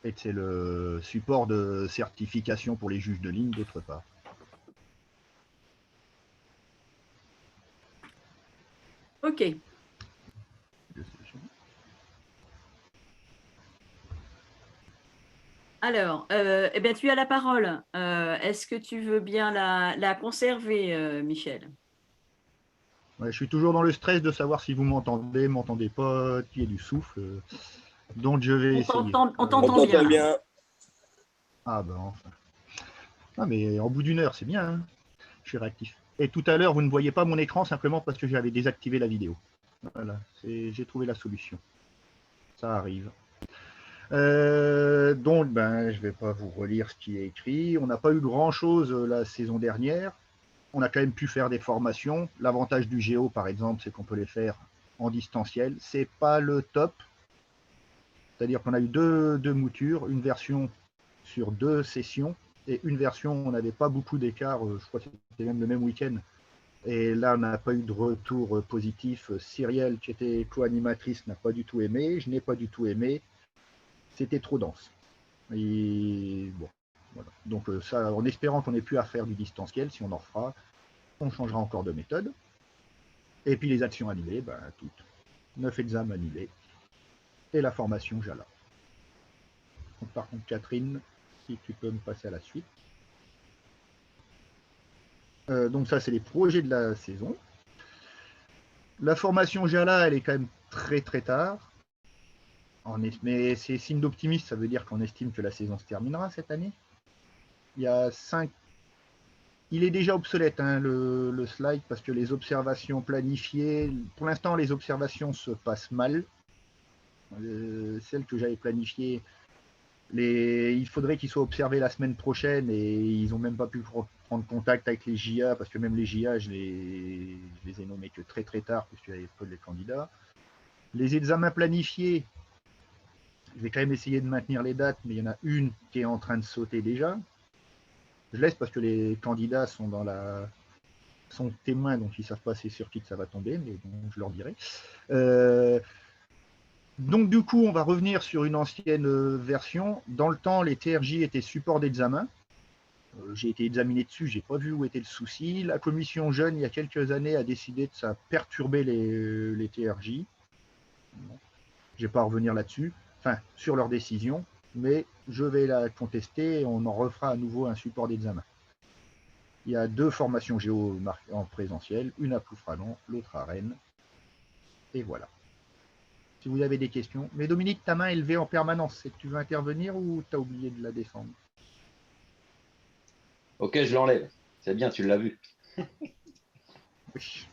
Speaker 7: et que c'est le support de certification pour les juges de ligne, d'autre part.
Speaker 1: Ok. Alors, eh bien, tu as la parole. Est-ce que tu veux bien la conserver, Michel?
Speaker 7: Ouais, je suis toujours dans le stress de savoir si vous m'entendez pas, qu'il y ait du souffle. Donc je vais essayer.
Speaker 1: On t'entend bien.
Speaker 2: bien.
Speaker 7: Ah ben enfin. Ah mais en bout d'une heure, c'est bien. Hein, je suis réactif. Et tout à l'heure, vous ne voyez pas mon écran simplement parce que j'avais désactivé la vidéo. Voilà, j'ai trouvé la solution. Ça arrive. Donc, ben, je ne vais pas vous relire ce qui est écrit. On n'a pas eu grand-chose la saison dernière. On a quand même pu faire des formations. L'avantage du Géo, par exemple, c'est qu'on peut les faire en distanciel. Ce n'est pas le top. C'est-à-dire qu'on a eu deux moutures, une version sur 2 sessions et une version où on n'avait pas beaucoup d'écart. Je crois que c'était même le même week-end. Et là, on n'a pas eu de retour positif. Cyrielle, qui était co-animatrice, n'a pas du tout aimé. Je n'ai pas du tout aimé. C'était trop dense. Et bon, voilà. Donc ça, en espérant qu'on ait pu à faire du distanciel, si on en refera, on changera encore de méthode. Et puis les actions annulées, ben, toutes. 9 examens annulés. Et la formation Jala. Donc, par contre, Catherine, si tu peux me passer à la suite. Donc ça, c'est les projets de la saison. La formation Jala, elle est quand même très très tard. Mais c'est signe d'optimisme, ça veut dire qu'on estime que la saison se terminera cette année. Il y a 5. Il est déjà obsolète, hein, le slide, parce que les observations planifiées, pour l'instant, les observations se passent mal. Celles que j'avais planifiées, il faudrait qu'ils soient observés la semaine prochaine et ils n'ont même pas pu prendre contact avec les JA, parce que même les JA, je les ai nommés que très très tard, puisqu'il y avait peu de candidats. Les examens planifiés, je vais quand même essayer de maintenir les dates, mais il y en a une qui est en train de sauter déjà. Je laisse parce que les candidats sont témoins, donc ils ne savent pas c'est sur qui que ça va tomber, mais bon, je leur dirai. Donc du coup, on va revenir sur une ancienne version. Dans le temps, les TRJ étaient support d'examen. J'ai été examiné dessus, je n'ai pas vu où était le souci. La commission jeune, il y a quelques années, a décidé de ça perturber les TRJ. Je ne vais pas revenir là-dessus, enfin, sur leur décision, mais je vais la contester et on en refera à nouveau un support d'examen. Il y a 2 formations géo en présentiel, une à Ploufragan, l'autre à Rennes. Et voilà. Si vous avez des questions. Mais Dominique, ta main est levée en permanence. C'est que tu veux intervenir ou tu as oublié de la descendre?
Speaker 10: Ok, je l'enlève. C'est bien, tu l'as vu.
Speaker 7: Oui.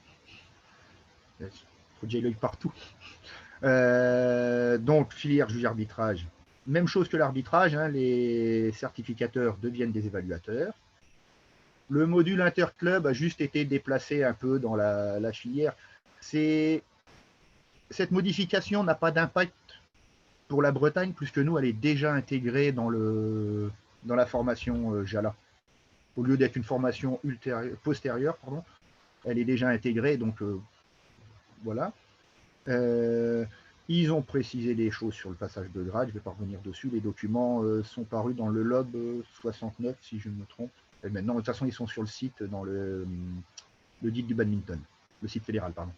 Speaker 7: Il faut que j'aille l'œil partout. Donc, filière juge arbitrage. Même chose que l'arbitrage, hein, les certificateurs deviennent des évaluateurs. Le module interclub a juste été déplacé un peu dans la filière. Cette modification n'a pas d'impact pour la Bretagne, puisque nous, elle est déjà intégrée dans la formation Jala. Au lieu d'être une formation postérieure, pardon, elle est déjà intégrée, donc voilà. Ils ont précisé des choses sur le passage de grade, je ne vais pas revenir dessus. Les documents sont parus dans le LOB 69, si je ne me trompe. Et maintenant, de toute façon, ils sont sur le site, dans le DIT du badminton, le site fédéral, pardon.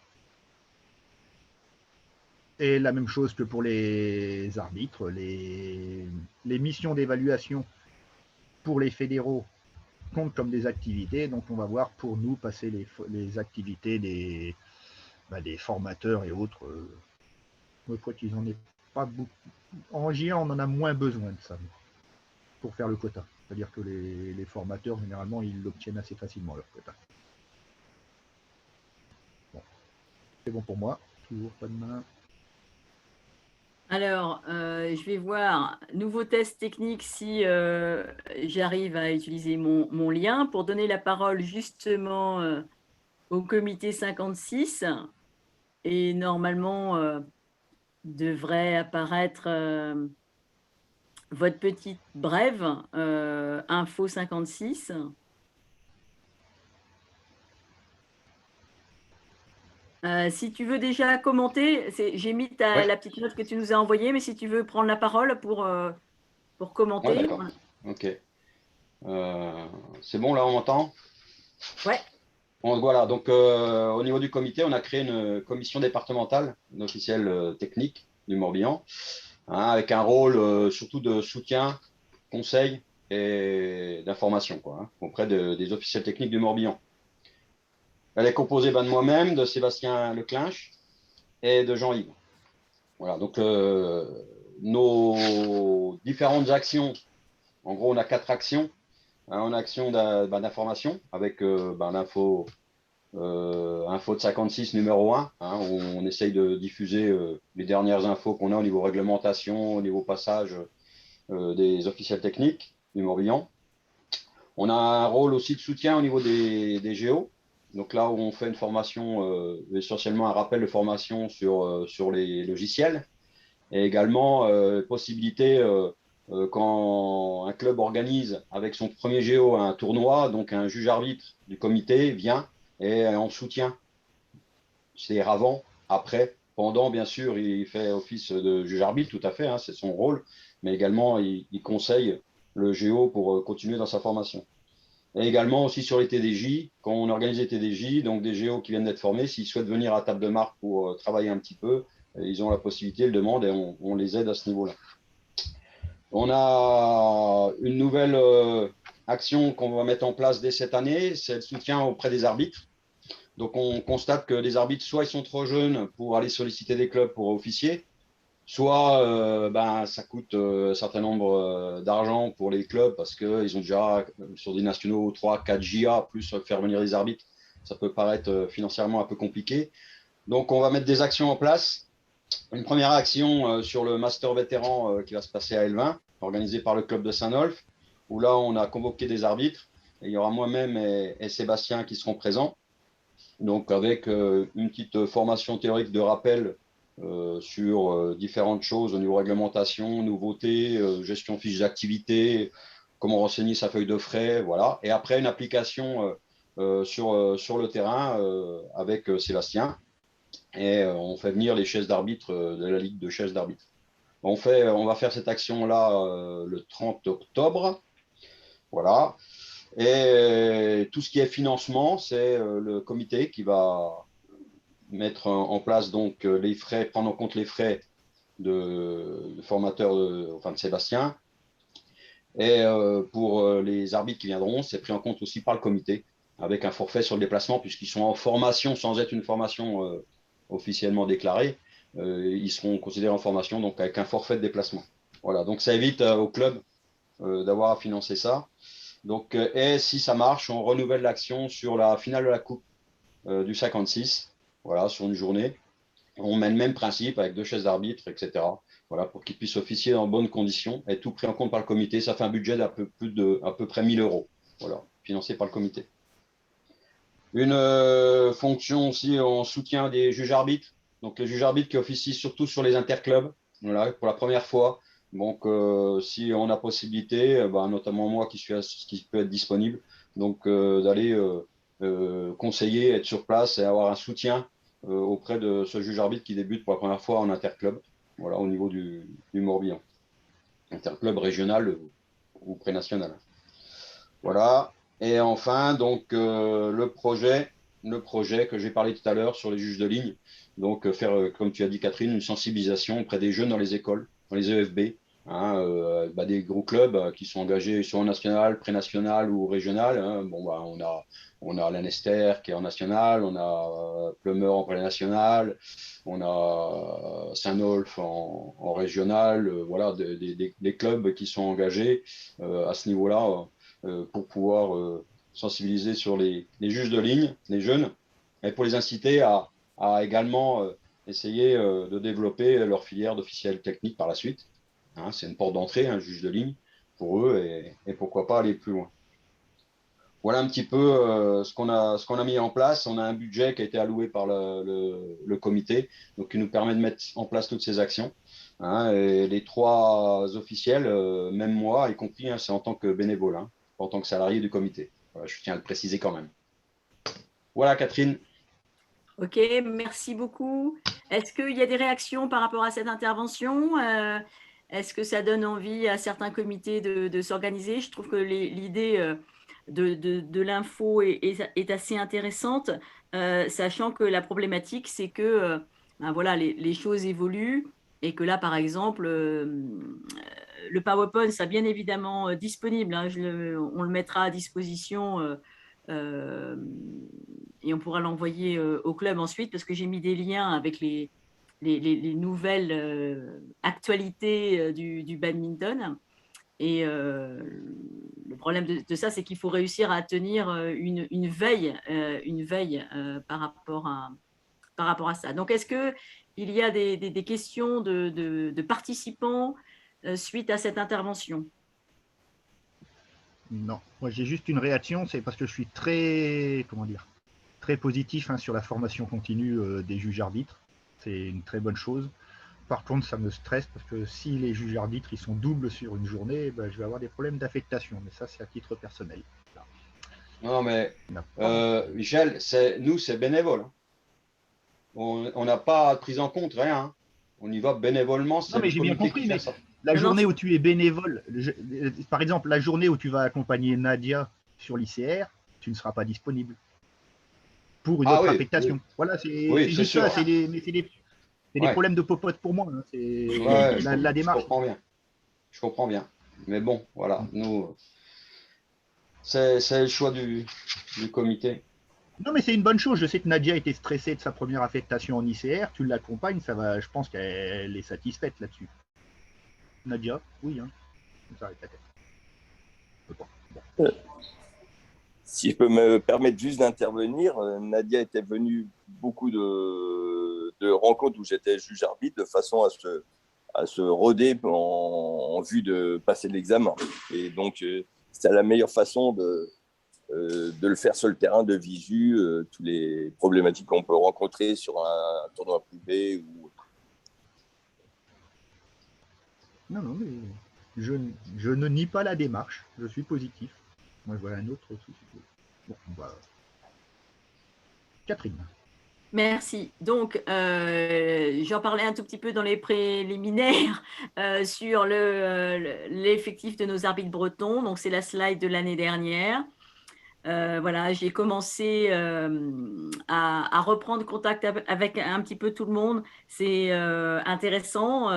Speaker 7: Et la même chose que pour les arbitres, les missions d'évaluation pour les fédéraux comptent comme des activités. Donc, on va voir pour nous passer les activités des formateurs et autres. Je crois qu'ils n'en aient pas beaucoup. En JA, on en a moins besoin de ça pour faire le quota. C'est-à-dire que les formateurs, généralement, ils l'obtiennent assez facilement, leur quota. Bon. C'est bon pour moi. Toujours pas de main.
Speaker 1: Alors, je vais voir, nouveau test technique, si j'arrive à utiliser mon lien pour donner la parole justement au comité 56. Et normalement, devrait apparaître votre petite brève Info 56. Si tu veux déjà commenter, j'ai mis
Speaker 10: Oui.
Speaker 1: la petite note que tu nous as envoyée, mais si tu veux prendre la parole pour
Speaker 10: Ouais,
Speaker 1: commenter.
Speaker 10: d'accord. Ok. C'est bon, là, on m'entend?
Speaker 1: Ouais.
Speaker 10: Voilà, donc au niveau du comité, on a créé une commission départementale, une officielle technique du Morbihan, hein, avec un rôle surtout de soutien, conseil et d'information quoi, hein, auprès des officiels techniques du Morbihan. Elle est composée de moi-même, de Sébastien Leclinch et de Jean-Yves. Voilà, donc nos différentes actions, en gros, on a 4 actions. Hein, on a action d'information avec l'info Info de 56 numéro 1, hein, où on essaye de diffuser les dernières infos qu'on a au niveau réglementation, au niveau passage des officiels techniques du Morbihan. On a un rôle aussi de soutien au niveau des géos. Donc là où on fait une formation, essentiellement un rappel de formation sur les logiciels. Et également possibilité, quand un club organise avec son premier géo un tournoi, donc un juge arbitre du comité vient et en soutien. C'est avant, après, pendant, bien sûr, il fait office de juge arbitre, tout à fait, hein, c'est son rôle, mais également il conseille le géo pour continuer dans sa formation. Et également aussi sur les TDJ, quand on organise les TDJ, donc des géos qui viennent d'être formés, s'ils souhaitent venir à table de marque pour travailler un petit peu, ils ont la possibilité, ils le demandent et on les aide à ce niveau-là. On a une nouvelle action qu'on va mettre en place dès cette année, c'est le soutien auprès des arbitres. Donc on constate que les arbitres, soit ils sont trop jeunes pour aller solliciter des clubs pour officier, soit ça coûte un certain nombre d'argent pour les clubs parce qu'ils ont déjà sur des nationaux 3, 4 JA, plus faire venir les arbitres, ça peut paraître financièrement un peu compliqué. Donc on va mettre des actions en place. Une première action sur le Master Vétéran qui va se passer à Elvin, organisé par le club de Saint-Nolf, où là on a convoqué des arbitres. Et il y aura moi-même et Sébastien qui seront présents. Donc avec une petite formation théorique de rappel sur différentes choses au niveau réglementation, nouveautés, gestion fiche d'activité, comment renseigner sa feuille de frais, voilà. Et après une application sur le terrain avec Sébastien. Et on fait venir les chaises d'arbitre de la Ligue de chaises d'arbitre. On va faire cette action-là le 30 octobre. Voilà. Et tout ce qui est financement, c'est le comité qui va mettre en place donc les frais, prendre en compte les frais de formateur, de Sébastien. Et pour les arbitres qui viendront, c'est pris en compte aussi par le comité, avec un forfait sur le déplacement, puisqu'ils sont en formation sans être une formation officiellement déclarée. Ils seront considérés en formation, donc avec un forfait de déplacement. Voilà, donc ça évite au club d'avoir à financer ça. Donc, et si ça marche, on renouvelle l'action sur la finale de la Coupe du 56, voilà, sur une journée. On met le même principe avec 2 chaises d'arbitre, etc. Voilà, pour qu'ils puissent officier dans de bonnes conditions et tout pris en compte par le comité. Ça fait un budget d'à peu près 1 000 euros, voilà, financé par le comité. Une fonction aussi en soutien des juges arbitres. Donc, les juges arbitres qui officient surtout sur les interclubs, voilà, pour la première fois. Donc, si on a possibilité, notamment moi qui peut être disponible, donc d'aller conseiller, être sur place et avoir un soutien auprès de ce juge arbitre qui débute pour la première fois en interclub, voilà, au niveau du Morbihan. Interclub régional ou pré-national. Voilà. Et enfin, donc, le projet que j'ai parlé tout à l'heure sur les juges de ligne. Donc, faire, comme tu as dit, Catherine, une sensibilisation auprès des jeunes dans les écoles, dans les EFB, hein, des gros clubs qui sont engagés soit en national, pré-national ou régional. Hein. Bon, on a l'Anester qui est en national, on a Plumeur en pré-national, on a Saint-Nolf en régional. Voilà, des clubs qui sont engagés à ce niveau-là pour pouvoir sensibiliser sur les juges de ligne, les jeunes, et pour les inciter à également essayer de développer leur filière d'officiel technique par la suite. Hein, c'est une porte d'entrée, un juge de ligne, pour eux, et pourquoi pas aller plus loin. voilà un petit peu ce qu'on a mis en place. On a un budget qui a été alloué par le comité, donc qui nous permet de mettre en place toutes ces actions. Hein, et les 3 officiels, même moi, y compris, hein, c'est en tant que bénévole, hein, en tant que salarié du comité. Voilà, je tiens à le préciser quand même. Voilà, Catherine.
Speaker 11: Ok, merci beaucoup. Est-ce qu'il y a des réactions par rapport à cette intervention? Est-ce que ça donne envie à certains comités de s'organiser? Je trouve que l'idée de l'info est assez intéressante, sachant que la problématique, c'est que ben voilà, les choses évoluent et que là, par exemple, le PowerPoint sera bien évidemment disponible. Hein, on le mettra à disposition et on pourra l'envoyer au club ensuite parce que j'ai mis des liens avec les nouvelles actualités du badminton. Et le problème de ça, c'est qu'il faut réussir à tenir une veille par rapport à ça. Donc, est-ce qu'il y a des questions de participants suite à cette intervention?
Speaker 7: Non, moi j'ai juste une réaction, c'est parce que je suis très, comment dire, très positif hein, sur la formation continue des juges arbitres. C'est une très bonne chose. Par contre, ça me stresse parce que si les juges arbitres ils sont doubles sur une journée, ben, je vais avoir des problèmes d'affectation. Mais ça, c'est à titre personnel. Là.
Speaker 10: Non, mais Michel, nous, c'est bénévole. Hein. On n'a pas de prise en compte, rien. Hein. On y va bénévolement.
Speaker 7: Non, mais j'ai bien compris. Mais la journée où tu es bénévole, par exemple, la journée où tu vas accompagner Nadia sur l'ICR, tu ne seras pas disponible pour une autre affectation.
Speaker 10: Oui.
Speaker 7: Voilà, c'est juste ça. C'est des problèmes de popote pour moi. Hein. C'est la démarche.
Speaker 10: Je comprends bien. Mais bon, voilà, nous, c'est le choix du comité.
Speaker 7: Non, mais c'est une bonne chose. Je sais que Nadia était stressée de sa première affectation en ICR. Tu l'accompagnes, ça va. Je pense qu'elle est satisfaite là-dessus. Nadia, oui. Hein. Ça arrête la tête.
Speaker 2: Si je peux me permettre juste d'intervenir, Nadia était venue beaucoup de rencontres où j'étais juge arbitre de façon à se roder en vue de passer l'examen. Et donc, c'est la meilleure façon de le faire sur le terrain de visu, toutes les problématiques qu'on peut rencontrer sur un tournoi privé ou autre.
Speaker 7: Non, mais je ne nie pas la démarche, je suis positif. Moi, je vois un autre souci. Bon, Catherine.
Speaker 11: Merci. Donc, j'en parlais un tout petit peu dans les préliminaires sur l'effectif de nos arbitres bretons. Donc, c'est la slide de l'année dernière. Voilà, j'ai commencé à reprendre contact avec un petit peu tout le monde. C'est intéressant.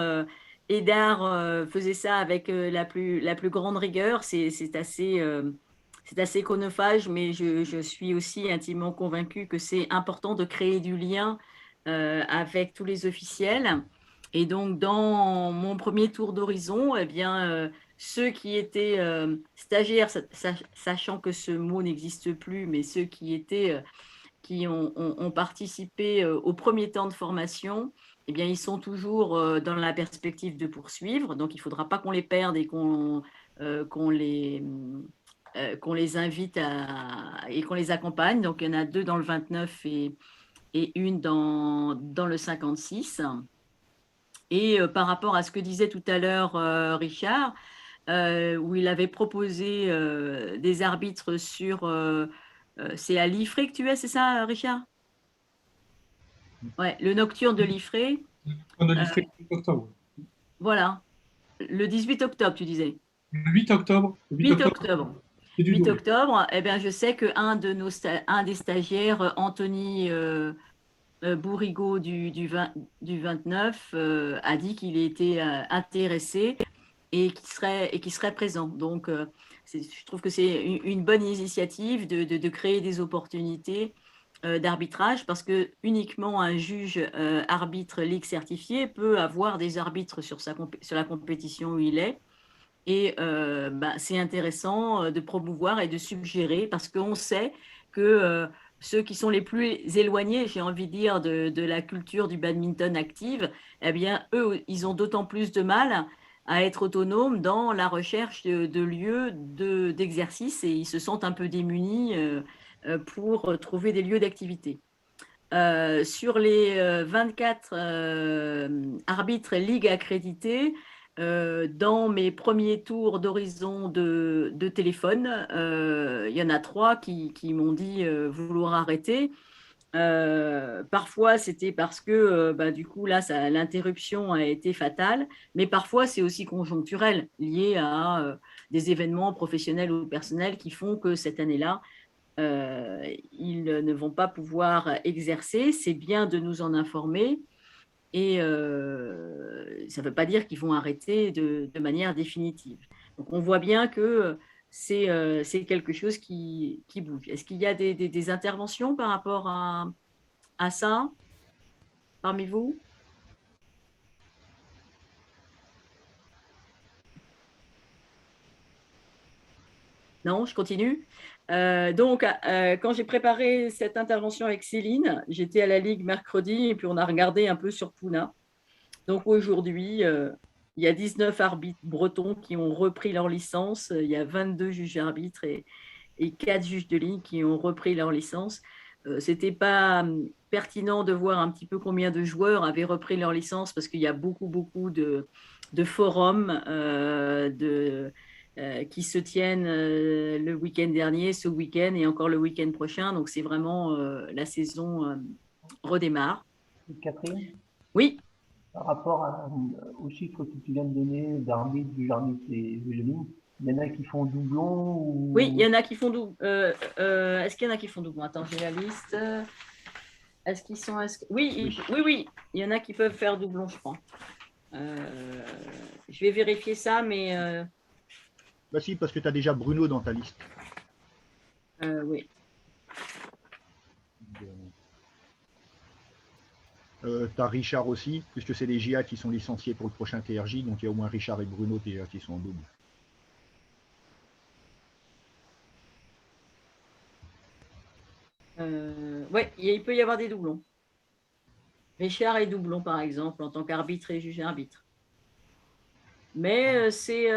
Speaker 11: Edar faisait ça avec la plus grande rigueur. C'est assez chronophage, mais je suis aussi intimement convaincue que c'est important de créer du lien avec tous les officiels. Et donc, dans mon premier tour d'horizon, eh bien, ceux qui étaient stagiaires, sachant que ce mot n'existe plus, mais ceux qui ont participé au premier temps de formation, eh bien, ils sont toujours dans la perspective de poursuivre. Donc, il ne faudra pas qu'on les perde et qu'on les invite et qu'on les accompagne. Donc, il y en a 2 dans le 29 et une dans le 56. Et par rapport à ce que disait tout à l'heure Richard, où il avait proposé des arbitres sur... c'est à l'IFRE que tu es, c'est ça, Richard? Ouais, le nocturne de l'IFRE. Voilà. Le 18 octobre, tu disais.
Speaker 4: Le 8 octobre.
Speaker 11: 8 octobre. 8 octobre, eh bien, je sais qu'un des stagiaires, Anthony Bourrigaud du 29, a dit qu'il était intéressé et qu'il serait présent. Donc, je trouve que c'est une bonne initiative de créer des opportunités d'arbitrage parce que uniquement un juge arbitre ligue certifié peut avoir des arbitres sur la compétition où il est. Et c'est intéressant de promouvoir et de suggérer parce qu'on sait que ceux qui sont les plus éloignés, j'ai envie de dire, de la culture du badminton active, eh bien, eux, ils ont d'autant plus de mal à être autonomes dans la recherche de lieux d'exercice et ils se sentent un peu démunis pour trouver des lieux d'activité. Sur les 24 arbitres ligue accrédités, dans mes premiers tours d'horizon de téléphone, il y en a 3 qui m'ont dit vouloir arrêter. Parfois, c'était parce que du coup, là, l'interruption a été fatale, mais parfois, c'est aussi conjoncturel, lié à des événements professionnels ou personnels qui font que cette année-là, ils ne vont pas pouvoir exercer. C'est bien de nous en informer et ça ne veut pas dire qu'ils vont arrêter de manière définitive. Donc, on voit bien que c'est quelque chose qui bouge. Est-ce qu'il y a des interventions par rapport à ça parmi vous? Non, je continue. Donc, quand j'ai préparé cette intervention avec Céline, j'étais à la Ligue mercredi et puis on a regardé un peu sur Puna. Donc aujourd'hui, il y a 19 arbitres bretons qui ont repris leur licence. Il y a 22 juges arbitres et 4 juges de ligne qui ont repris leur licence. Ce n'était pas pertinent de voir un petit peu combien de joueurs avaient repris leur licence parce qu'il y a beaucoup de forums qui se tiennent le week-end dernier, ce week-end et encore le week-end prochain. Donc, c'est vraiment la saison redémarre.
Speaker 8: Catherine,
Speaker 11: Oui.
Speaker 8: par rapport aux chiffres que tu viens de donner d'arbitre, du arbitre et de ligne, il y en a qui font doublon ou...
Speaker 11: Oui, il y en a qui font doublon. Est-ce qu'il y en a qui font doublon? Attends, j'ai la liste. Est-ce qu'ils sont... Oui, il y en a qui peuvent faire doublon, je crois. Je vais vérifier ça, mais...
Speaker 7: Bah si, parce que tu as déjà Bruno dans ta liste.
Speaker 11: Oui.
Speaker 7: Tu as Richard aussi, puisque c'est les JA qui sont licenciés pour le prochain TRJ, donc il y a au moins Richard et Bruno déjà qui sont en double.
Speaker 11: Oui, il peut y avoir des doublons. Richard est doublon, par exemple, en tant qu'arbitre et juge arbitre. Mais c'est...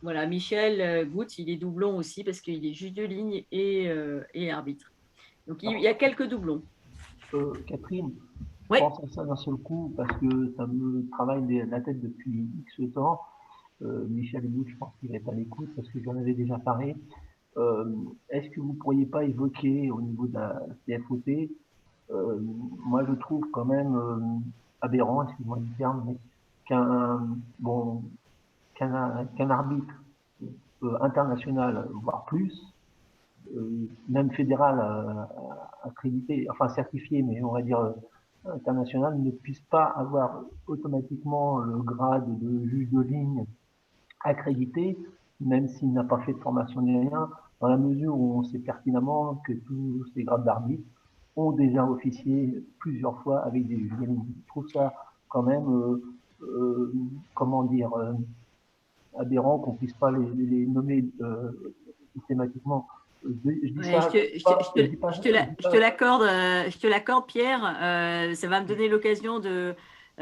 Speaker 11: Voilà, Michel Goutte, il est doublon aussi parce qu'il est juge de ligne et arbitre. Donc, il y a quelques doublons.
Speaker 8: Catherine,
Speaker 11: oui.
Speaker 8: Je pense à ça d'un seul coup parce que ça me travaille la tête depuis X temps. Michel Goutte, je pense qu'il n'est pas à l'écoute parce que j'en avais déjà parlé. Est-ce que vous ne pourriez pas évoquer au niveau de la CFOT, moi je trouve quand même aberrant, excusez-moi du terme, mais qu'un arbitre international, voire plus, même fédéral accrédité, enfin certifié, mais on va dire international, ne puisse pas avoir automatiquement le grade de juge de ligne accrédité, même s'il n'a pas fait de formation ni rien, dans la mesure où on sait pertinemment que tous ces grades d'arbitre ont déjà officié plusieurs fois avec des juges de ligne. Je trouve ça quand même, aberrant qu'on ne puisse pas les nommer systématiquement.
Speaker 11: Je te l'accorde, Pierre. Ça va me donner l'occasion de...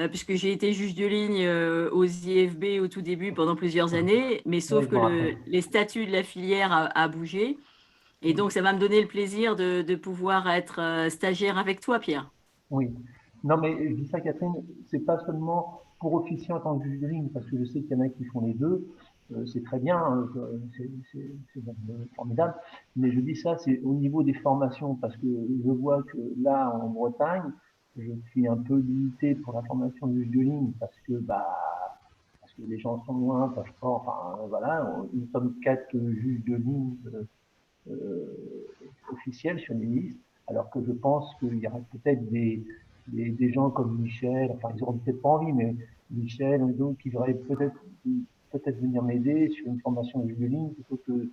Speaker 11: puisque j'ai été juge de ligne aux IFB au tout début pendant plusieurs années, mais sauf que les statuts de la filière a bougé. Et donc, ça va me donner le plaisir de pouvoir être stagiaire avec toi, Pierre.
Speaker 8: Oui. Non, mais je dis ça, Catherine, c'est pas seulement pour officier en tant que juge de ligne, parce que je sais qu'il y en a qui font les deux. C'est très bien, c'est formidable. Mais je dis ça, c'est au niveau des formations, parce que je vois que là, en Bretagne, je suis un peu limité pour la formation de juge de ligne, parce que les gens sont loin, peuvent pas, enfin voilà, nous sommes 4 juges de ligne officiels sur les listes, alors que je pense qu'il y aura peut-être des gens comme Michel, enfin ils n'auront peut-être pas envie, mais Michel et d'autres qui voudraient peut-être venir m'aider sur une formation de juge de ligne plutôt que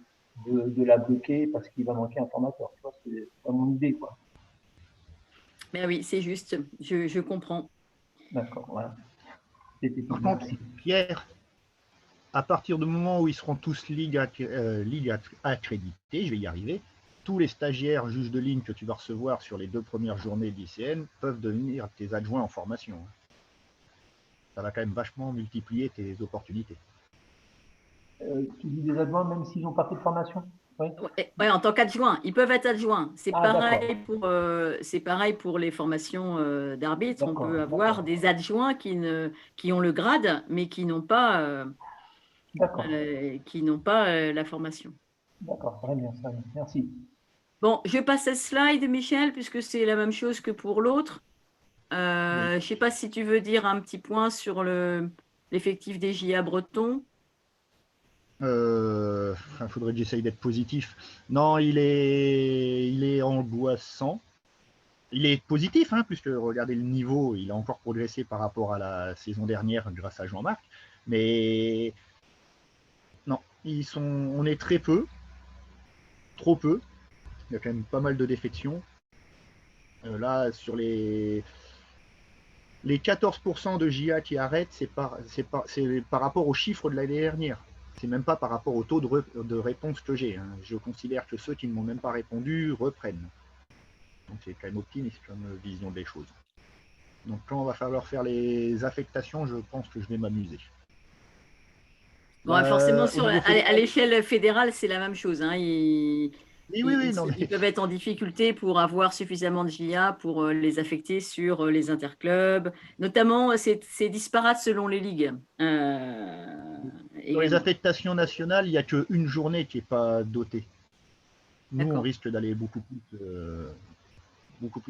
Speaker 8: de la bloquer parce qu'il va manquer un formateur. Tu vois, c'est pas mon idée, quoi.
Speaker 11: Mais oui, c'est juste, je comprends.
Speaker 8: D'accord, voilà.
Speaker 7: Par contre, Pierre, à partir du moment où ils seront tous ligue accrédités, je vais y arriver, tous les stagiaires juges de ligne que tu vas recevoir sur les 2 premières journées d'ICN peuvent devenir tes adjoints en formation. Ça va quand même vachement multiplier tes opportunités.
Speaker 8: Tu dis des adjoints même s'ils n'ont pas fait de formation? Oui.
Speaker 11: Ouais, en tant qu'adjoint, ils peuvent être adjoints. C'est
Speaker 8: Ah,
Speaker 11: pareil pour les formations d'arbitre. On
Speaker 8: D'accord,
Speaker 11: peut avoir
Speaker 8: d'accord.
Speaker 11: des adjoints qui ont le grade, mais qui n'ont pas,
Speaker 8: D'accord,
Speaker 11: la formation.
Speaker 8: d'accord, très bien, merci.
Speaker 11: Bon, je passe à slide, Michel, puisque c'est la même chose que pour l'autre.
Speaker 7: Oui.
Speaker 11: Je ne sais pas si tu veux dire un petit point sur l'effectif des JA bretons.
Speaker 7: Faudrait que j'essaye d'être positif. Non, il est angoissant. Il est positif, hein, puisque regardez le niveau, il a encore progressé par rapport à la saison dernière grâce à Jean-Marc. Mais non, on est très peu, trop peu. Il y a quand même pas mal de défections. Là, sur les 14% de JA qui arrêtent, c'est par rapport aux chiffres de l'année dernière. C'est même pas par rapport au taux de réponse que j'ai. Hein. Je considère que ceux qui ne m'ont même pas répondu reprennent. Donc c'est quand même optimiste comme vision des choses. Donc quand on va falloir faire les affectations, je pense que je vais m'amuser.
Speaker 11: Bon, forcément, à l'échelle fédérale, c'est la même chose. Hein.
Speaker 7: Oui,
Speaker 11: Ils peuvent être en difficulté pour avoir suffisamment de JA pour les affecter sur les interclubs. Notamment, c'est disparate selon les ligues.
Speaker 7: Dans les affectations nationales, il n'y a qu'une journée qui n'est pas dotée. Nous, on risque d'aller beaucoup plus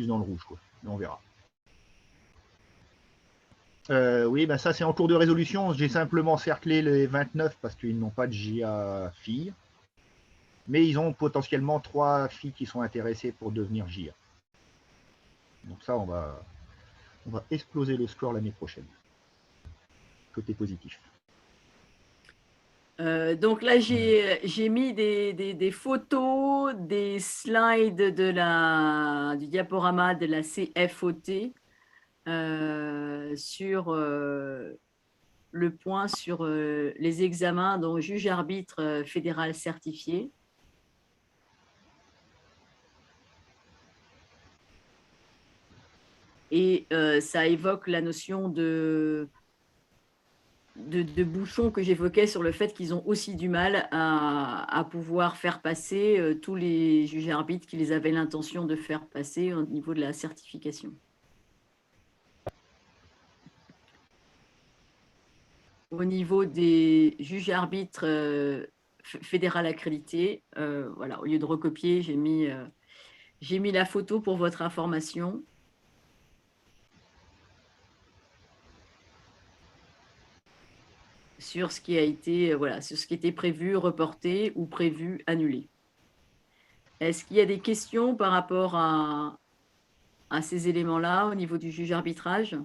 Speaker 7: dans le rouge, quoi. Mais on verra. Oui, ben ça c'est en cours de résolution. J'ai simplement cerclé les 29 parce qu'ils n'ont pas de JA filles. Mais ils ont potentiellement 3 filles qui sont intéressées pour devenir JA. Donc ça, on va exploser le score l'année prochaine. Côté positif.
Speaker 11: Donc là, j'ai mis des photos, des slides du diaporama de la CFOT sur le point sur les examens dont juge-arbitre fédéral certifié. Et ça évoque la notion de bouchons que j'évoquais sur le fait qu'ils ont aussi du mal à pouvoir faire passer tous les juges-arbitres qu'ils avaient l'intention de faire passer au niveau de la certification. Au niveau des juges-arbitres fédéral accrédités, voilà, au lieu de recopier, j'ai mis la photo pour votre information. Sur ce qui a été, sur ce qui était prévu, reporté ou prévu, annulé. Est-ce qu'il y a des questions par rapport à ces éléments-là au niveau du juge arbitrage?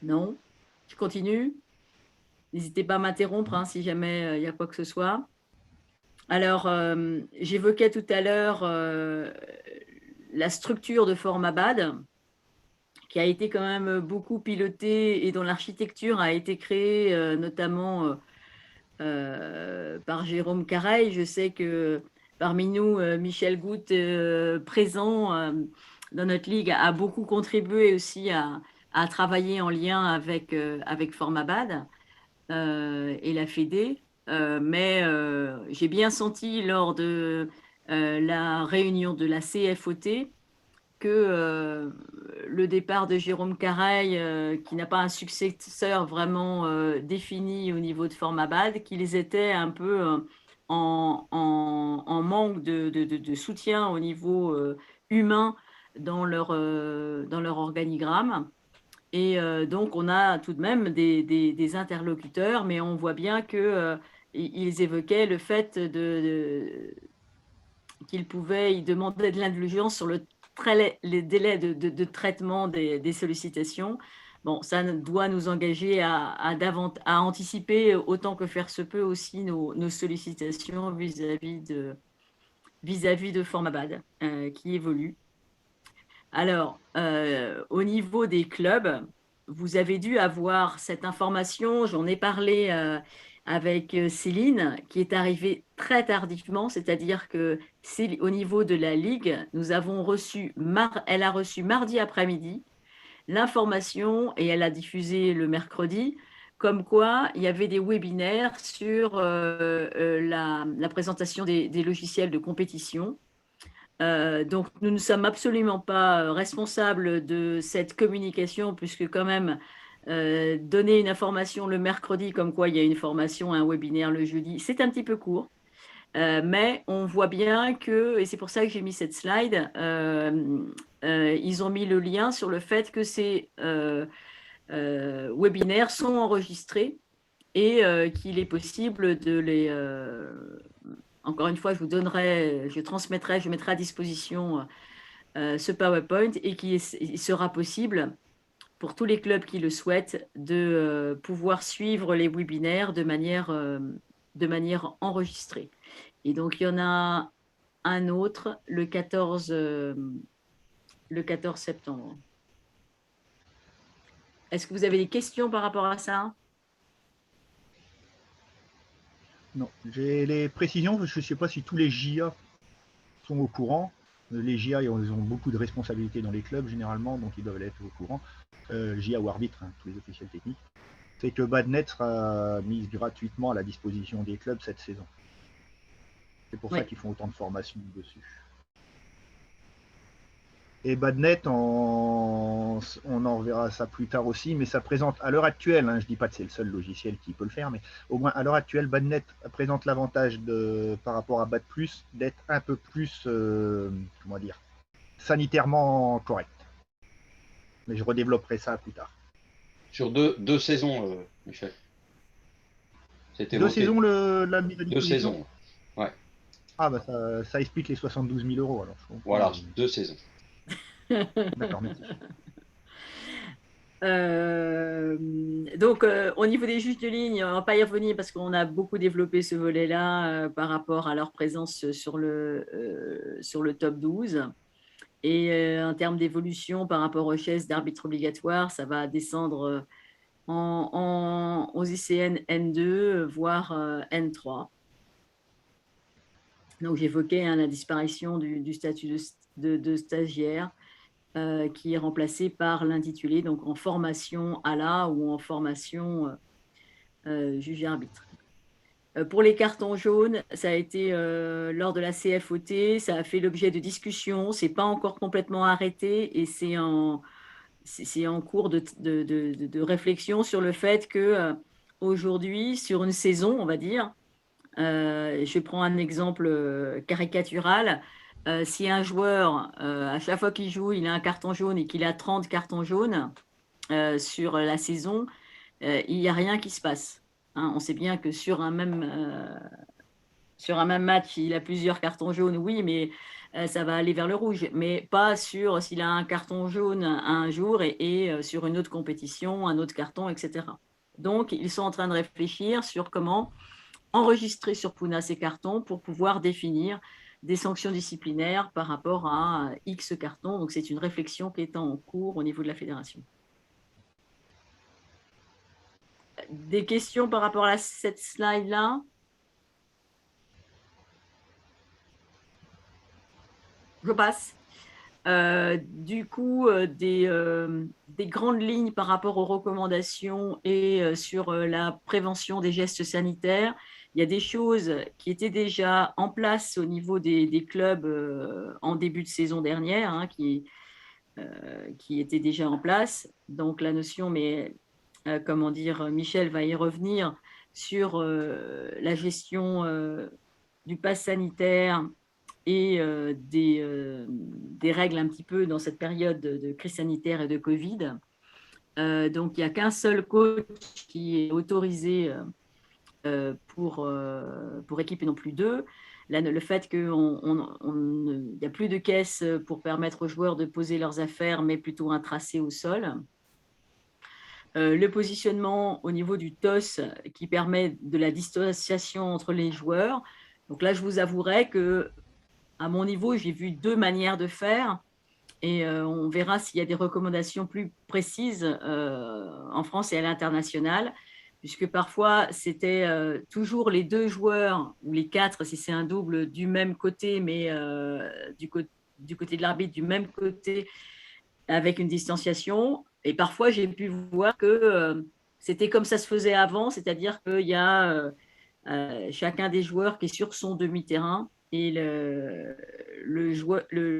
Speaker 11: Non? Je continue? N'hésitez pas à m'interrompre hein, si jamais il y a quoi que ce soit. Alors, j'évoquais tout à l'heure la structure de Formabad, qui a été quand même beaucoup pilotée et dont l'architecture a été créée notamment par Jérôme Careil. Je sais que parmi nous, Michel Goutte, présent dans notre ligue, a beaucoup contribué aussi à travailler en lien avec Formabad et la Fédé. Mais j'ai bien senti lors de la réunion de la CFOT que le départ de Jérôme Careil, qui n'a pas un successeur vraiment défini au niveau de Formabad, qu'ils étaient un peu en manque de soutien au niveau humain dans leur organigramme. Et donc, on a tout de même des interlocuteurs, mais on voit bien qu'ils évoquaient le fait qu'ils demandaient de l'indulgence sur les délais de traitement des sollicitations. Bon, ça doit nous engager à anticiper autant que faire se peut aussi nos sollicitations vis-à-vis de Formabad qui évolue. Alors, au niveau des clubs, vous avez dû avoir cette information, j'en ai parlé avec Céline, qui est arrivée très tardivement, c'est-à-dire que au niveau de la Ligue, nous avons reçu, elle a reçu mardi après-midi l'information et elle a diffusé le mercredi, comme quoi il y avait des webinaires sur la présentation des logiciels de compétition. Donc, nous ne sommes absolument pas responsables de cette communication, puisque quand même, donner une information le mercredi, comme quoi il y a une formation, un webinaire le jeudi, c'est un petit peu court. Mais on voit bien que, et c'est pour ça que j'ai mis cette slide, ils ont mis le lien sur le fait que ces webinaires sont enregistrés et qu'il est possible de les... encore une fois, je transmettrai, je mettrai à disposition ce PowerPoint et il sera possible pour tous les clubs qui le souhaitent de pouvoir suivre les webinaires de manière enregistrée. Et donc, il y en a un autre le 14 septembre. Est-ce que vous avez des questions par rapport à ça?
Speaker 7: Non, j'ai les précisions, je ne sais pas si tous les JA sont au courant. Les JA, ils ont beaucoup de responsabilités dans les clubs généralement, donc ils doivent être au courant. JA ou arbitre, hein, tous les officiels techniques. C'est que Badnet sera mise gratuitement à la disposition des clubs cette saison. C'est pour ça qu'ils font autant de formations dessus. Et Badnet, on en reverra ça plus tard aussi, mais ça présente à l'heure actuelle, hein, je ne dis pas que c'est le seul logiciel qui peut le faire, mais au moins à l'heure actuelle, Badnet présente l'avantage par rapport à Bad+, d'être un peu plus, comment dire, sanitairement correct. Mais je redévelopperai ça plus tard.
Speaker 10: Sur deux saisons, Michel.
Speaker 7: Deux saisons, la mise à disposition.
Speaker 10: 2 saisons, ouais.
Speaker 7: Ah bah ça explique les 72 000 € alors.
Speaker 10: Voilà, 2 saisons.
Speaker 7: D'accord, merci.
Speaker 11: Donc, au niveau des juges de ligne, on ne va pas y revenir parce qu'on a beaucoup développé ce volet-là par rapport à leur présence sur le top 12. Et en termes d'évolution par rapport aux chaises d'arbitre obligatoire, ça va descendre aux ICN N2, voire N3. Donc, j'évoquais la disparition du statut de stagiaire qui est remplacé par l'intitulé, donc en formation ALA ou en formation juge-arbitre. Pour les cartons jaunes, ça a été lors de la CFOT, ça a fait l'objet de discussions, ce n'est pas encore complètement arrêté et c'est en cours de réflexion sur le fait que aujourd'hui, sur une saison, on va dire, je prends un exemple caricatural, si un joueur, à chaque fois qu'il joue, il a un carton jaune et qu'il a 30 cartons jaunes sur la saison, il n'y a rien qui se passe. Hein, on sait bien que sur un même match, il a plusieurs cartons jaunes, oui, mais ça va aller vers le rouge. Mais pas sur s'il a un carton jaune un jour et sur une autre compétition, un autre carton, etc. Donc, ils sont en train de réfléchir sur comment enregistrer sur Puna ces cartons pour pouvoir définir des sanctions disciplinaires par rapport à X cartons. Donc, c'est une réflexion qui est en cours au niveau de la fédération. Des questions par rapport à cette slide-là? Je passe. Du coup, des grandes lignes par rapport aux recommandations et sur la prévention des gestes sanitaires. Il y a des choses qui étaient déjà en place au niveau des clubs en début de saison dernière, hein, qui étaient déjà en place. Donc, la notion, mais comment dire, Michel va y revenir sur la gestion du pass sanitaire et des règles un petit peu dans cette période de crise sanitaire et de Covid. Donc, il n'y a qu'un seul coach qui est autorisé pour équipe et non plus deux. Là, le fait qu'il n'y a plus de caisse pour permettre aux joueurs de poser leurs affaires, mais plutôt un tracé au sol. Le positionnement au niveau du TOS qui permet de la distanciation entre les joueurs. Donc là, je vous avouerai que à mon niveau, j'ai vu 2 manières de faire et on verra s'il y a des recommandations plus précises en France et à l'international, puisque parfois c'était toujours les 2 joueurs, ou les 4 si c'est un double, du même côté, mais du côté de l'arbitre, du même côté, avec une distanciation. Et parfois, j'ai pu voir que c'était comme ça se faisait avant, c'est-à-dire qu'il y a chacun des joueurs qui est sur son demi-terrain et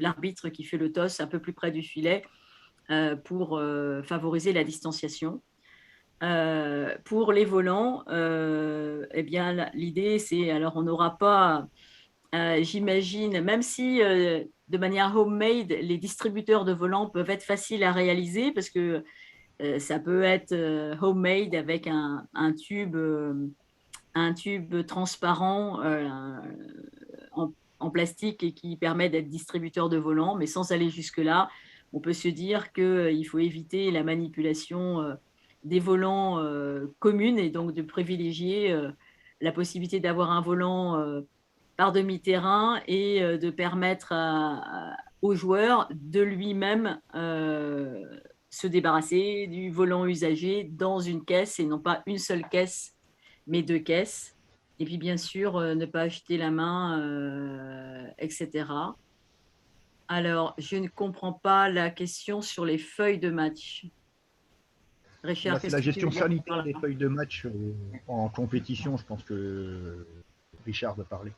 Speaker 11: l'arbitre qui fait le toss un peu plus près du filet pour favoriser la distanciation. Pour les volants, eh bien, l'idée, c'est, alors on n'aura pas, j'imagine, même si de manière homemade, les distributeurs de volants peuvent être faciles à réaliser parce que ça peut être homemade avec un tube transparent en plastique et qui permet d'être distributeur de volants, mais sans aller jusque-là, on peut se dire qu'il faut éviter la manipulation des volants communes et donc de privilégier la possibilité d'avoir un volant par demi-terrain et de permettre au joueur de lui-même se débarrasser du volant usagé dans une caisse et non pas une seule caisse, mais 2 caisses. Et puis, bien sûr, ne pas acheter la main, etc. Alors, je ne comprends pas la question sur les feuilles de match. Richard,
Speaker 7: C'est la gestion sanitaire des feuilles de match en compétition. Je pense que Richard veut parler.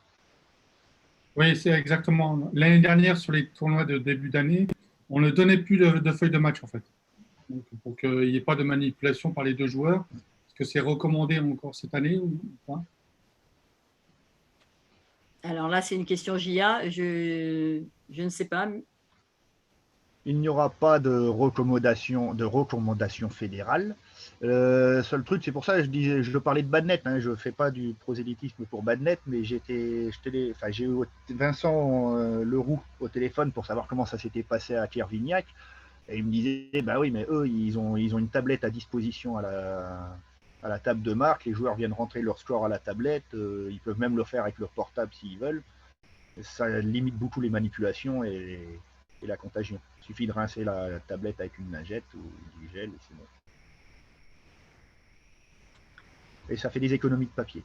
Speaker 4: Oui, c'est exactement. L'année dernière, sur les tournois de début d'année, on ne donnait plus de feuilles de match, en fait. Donc, pour qu'il n'y ait pas de manipulation par les 2 joueurs. Est-ce que c'est recommandé encore cette année ou pas?
Speaker 11: Alors là, c'est une question JA. Je ne sais pas.
Speaker 7: Il n'y aura pas de recommandation fédérale. Seul truc, c'est pour ça que je parlais de Badnet. Hein, je ne fais pas du prosélytisme pour Badnet, mais j'ai eu Vincent Leroux au téléphone pour savoir comment ça s'était passé à Kervignac. Et il me disait, bah oui, mais eux, ils ont une tablette à disposition à la table de marque. Les joueurs viennent rentrer leur score à la tablette. Ils peuvent même le faire avec leur portable s'ils veulent. Ça limite beaucoup les manipulations et la contagion. Il suffit de rincer la tablette avec une lingette ou du gel et c'est bon. Et ça fait des économies de papier.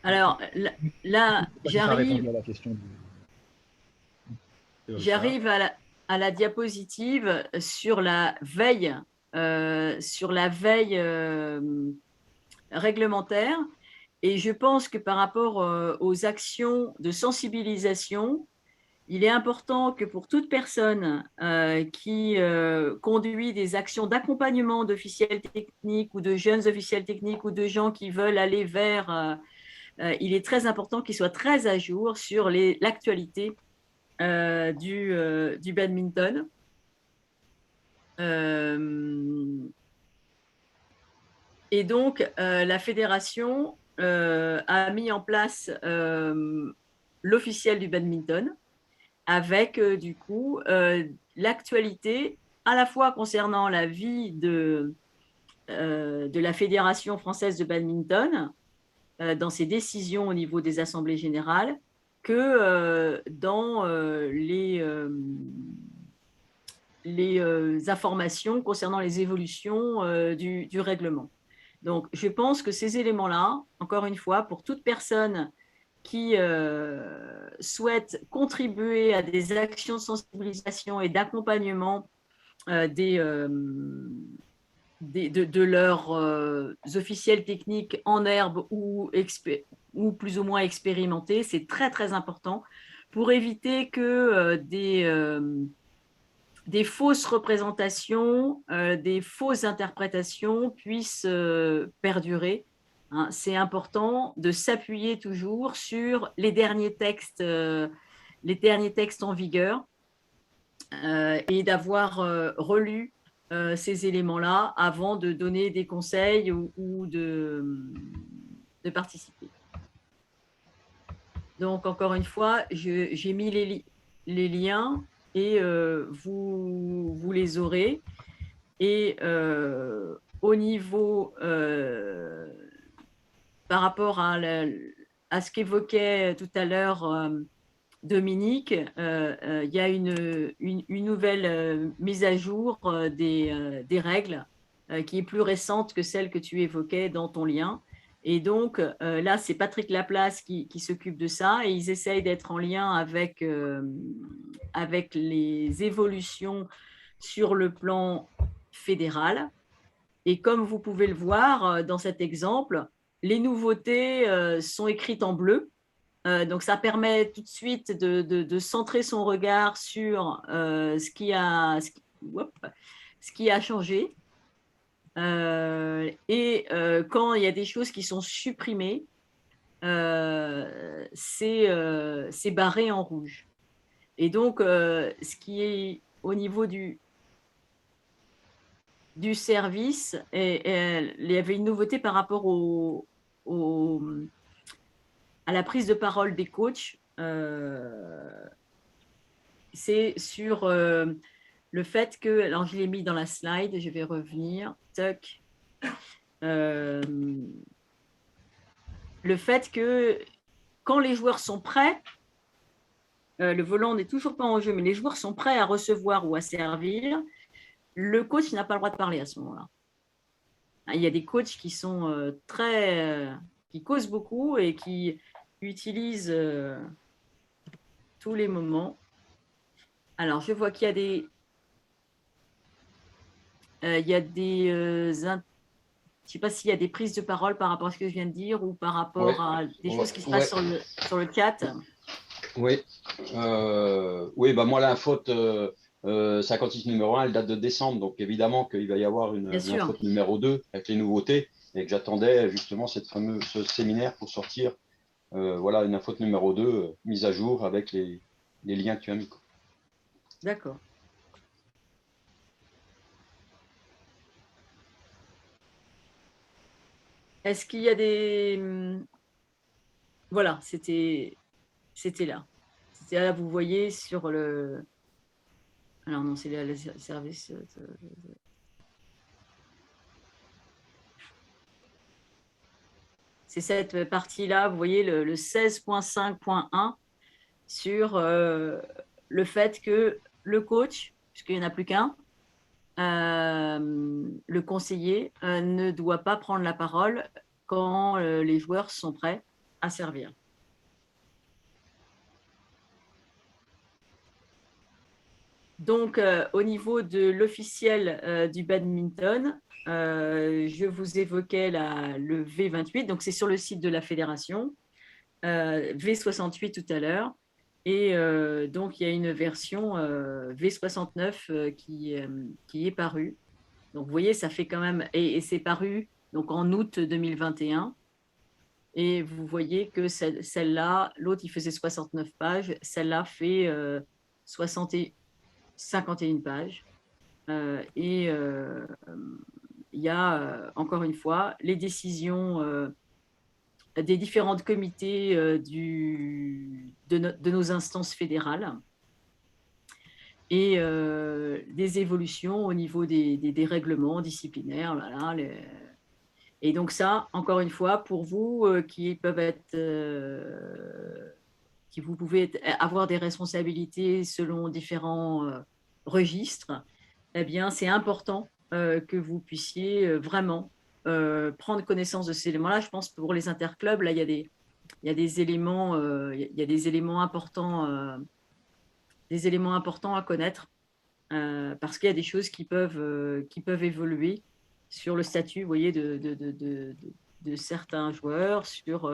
Speaker 11: Alors là, j'arrive à la diapositive sur la veille, réglementaire. Et je pense que par rapport aux actions de sensibilisation, il est important que pour toute personne qui conduit des actions d'accompagnement d'officiels techniques ou de jeunes officiels techniques ou de gens qui veulent aller vers, il est très important qu'ils soient très à jour sur l'actualité du badminton. Et donc, la fédération a mis en place l'officiel du badminton avec du coup l'actualité à la fois concernant la vie de la Fédération française de badminton dans ses décisions au niveau des assemblées générales que dans les informations concernant les évolutions du règlement. Donc, je pense que ces éléments-là, encore une fois, pour toute personne qui souhaite contribuer à des actions de sensibilisation et d'accompagnement de leurs officiels techniques en herbe ou plus ou moins expérimentés, c'est très, très important pour éviter que des fausses représentations, des fausses interprétations puissent perdurer. Hein. C'est important de s'appuyer toujours sur les derniers textes en vigueur et d'avoir relu ces éléments-là avant de donner des conseils ou de participer. Donc, encore une fois, j'ai mis les liens et vous les aurez. Et au niveau, par rapport à ce qu'évoquait tout à l'heure Dominique, il y a une nouvelle mise à jour des règles qui est plus récente que celle que tu évoquais dans ton lien. Et donc, là, c'est Patrick Laplace qui s'occupe de ça et ils essayent d'être en lien avec les évolutions sur le plan fédéral. Et comme vous pouvez le voir dans cet exemple, les nouveautés sont écrites en bleu. Donc, ça permet tout de suite de centrer son regard sur ce qui a changé. Quand il y a des choses qui sont supprimées, c'est barré en rouge. Et donc, ce qui est au niveau du service, il y avait une nouveauté par rapport à la prise de parole des coachs. C'est sur le fait que, alors je l'ai mis dans la slide, je vais revenir, toc. Le fait que quand les joueurs sont prêts, le volant n'est toujours pas en jeu, mais les joueurs sont prêts à recevoir ou à servir, le coach n'a pas le droit de parler à ce moment-là. Il y a des coachs qui sont qui causent beaucoup et qui utilisent tous les moments. Alors, je vois qu'il y a des... je ne sais pas s'il y a des prises de parole par rapport à ce que je viens de dire ou par rapport à des choses qui se passent sur le chat.
Speaker 10: Oui. Oui, bah moi, l'info 56 numéro 1, elle date de décembre. Donc, évidemment qu'il va y avoir une info numéro 2 avec les nouveautés et que j'attendais justement ce séminaire pour sortir voilà, une info numéro 2 mise à jour avec les liens que tu as mis.
Speaker 11: D'accord. Est-ce qu'il y a des... Voilà, c'était là. C'était là, vous voyez, sur le... Alors non, c'est le service... C'est cette partie-là, vous voyez, le 16.5.1 sur le fait que le coach, puisqu'il n'y en a plus qu'un, le conseiller ne doit pas prendre la parole quand les joueurs sont prêts à servir. Donc, au niveau de l'officiel du badminton, je vous évoquais le V28, donc c'est sur le site de la fédération, V68 tout à l'heure, et donc il y a une version V69 qui est parue. Donc vous voyez, ça fait quand même, et c'est paru donc en août 2021, et vous voyez que celle-là, l'autre il faisait 69 pages, celle-là fait 51 pages, et il y a encore une fois les décisions des différents comités de nos instances fédérales et des évolutions au niveau des règlements disciplinaires. Voilà, et donc ça, encore une fois, pour vous qui peuvent être... vous pouvez avoir des responsabilités selon différents registres, eh bien, c'est important que vous puissiez vraiment prendre connaissance de ces éléments-là. Je pense que pour les interclubs, là, il y a des éléments importants à connaître parce qu'il y a des choses qui peuvent évoluer sur le statut, vous voyez, de certains joueurs, sur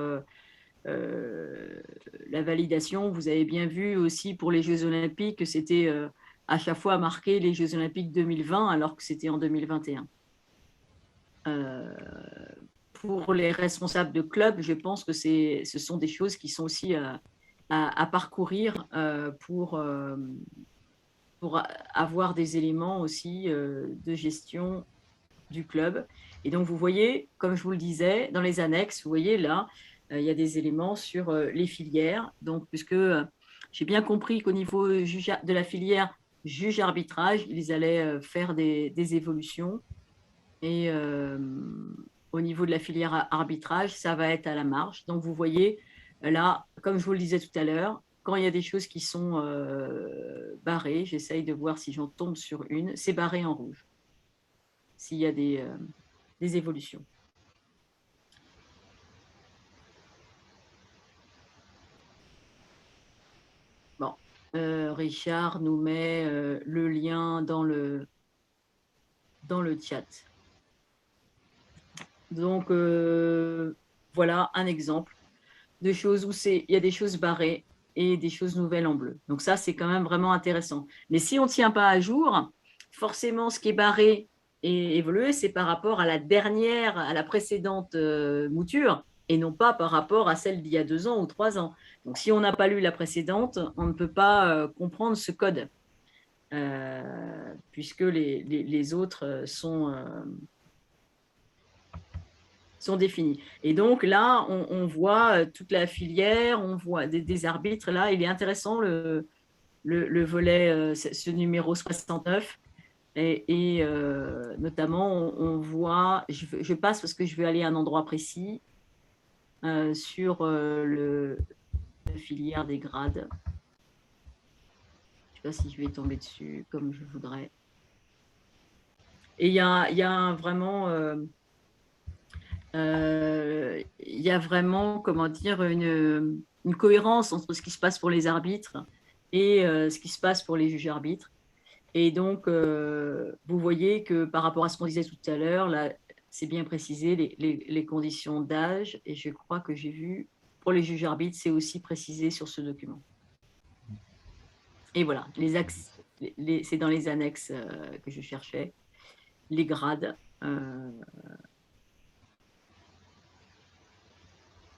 Speaker 11: la validation. Vous avez bien vu aussi pour les Jeux Olympiques que c'était à chaque fois marqué les Jeux Olympiques 2020 alors que c'était en 2021. Pour les responsables de club, je pense que ce sont des choses qui sont aussi à parcourir pour avoir des éléments aussi de gestion du club. Et donc, vous voyez, comme je vous le disais, dans les annexes, vous voyez là, il y a des éléments sur les filières. Donc, puisque j'ai bien compris qu'au niveau de la filière juge-arbitrage, ils allaient faire des évolutions. Et au niveau de la filière arbitrage, ça va être à la marge. Donc, vous voyez, là, comme je vous le disais tout à l'heure, quand il y a des choses qui sont barrées, j'essaye de voir si j'en tombe sur une, c'est barré en rouge. s'il y a des évolutions. Bon, Richard nous met le lien dans le chat. Donc, voilà un exemple de choses où il y a des choses barrées et des choses nouvelles en bleu. Donc ça, c'est quand même vraiment intéressant. Mais si on ne tient pas à jour, forcément, ce qui est barré et évolué, c'est par rapport à la précédente mouture, et non pas par rapport à celle d'il y a 2 ans ou 3 ans. Donc, si on n'a pas lu la précédente, on ne peut pas comprendre ce code, puisque les autres sont définis. Et donc là, on voit toute la filière, on voit des arbitres. Là, il est intéressant le volet, ce numéro 69. Et notamment, on voit, je passe parce que je vais aller à un endroit précis sur la filière des grades. Je ne sais pas si je vais tomber dessus comme je voudrais. Et il y a vraiment... il y a vraiment, comment dire, une cohérence entre ce qui se passe pour les arbitres et ce qui se passe pour les juges arbitres. Et donc, vous voyez que par rapport à ce qu'on disait tout à l'heure, là, c'est bien précisé les conditions d'âge. Et je crois que j'ai vu, pour les juges arbitres, c'est aussi précisé sur ce document. Et voilà, c'est dans les annexes que je cherchais, les grades.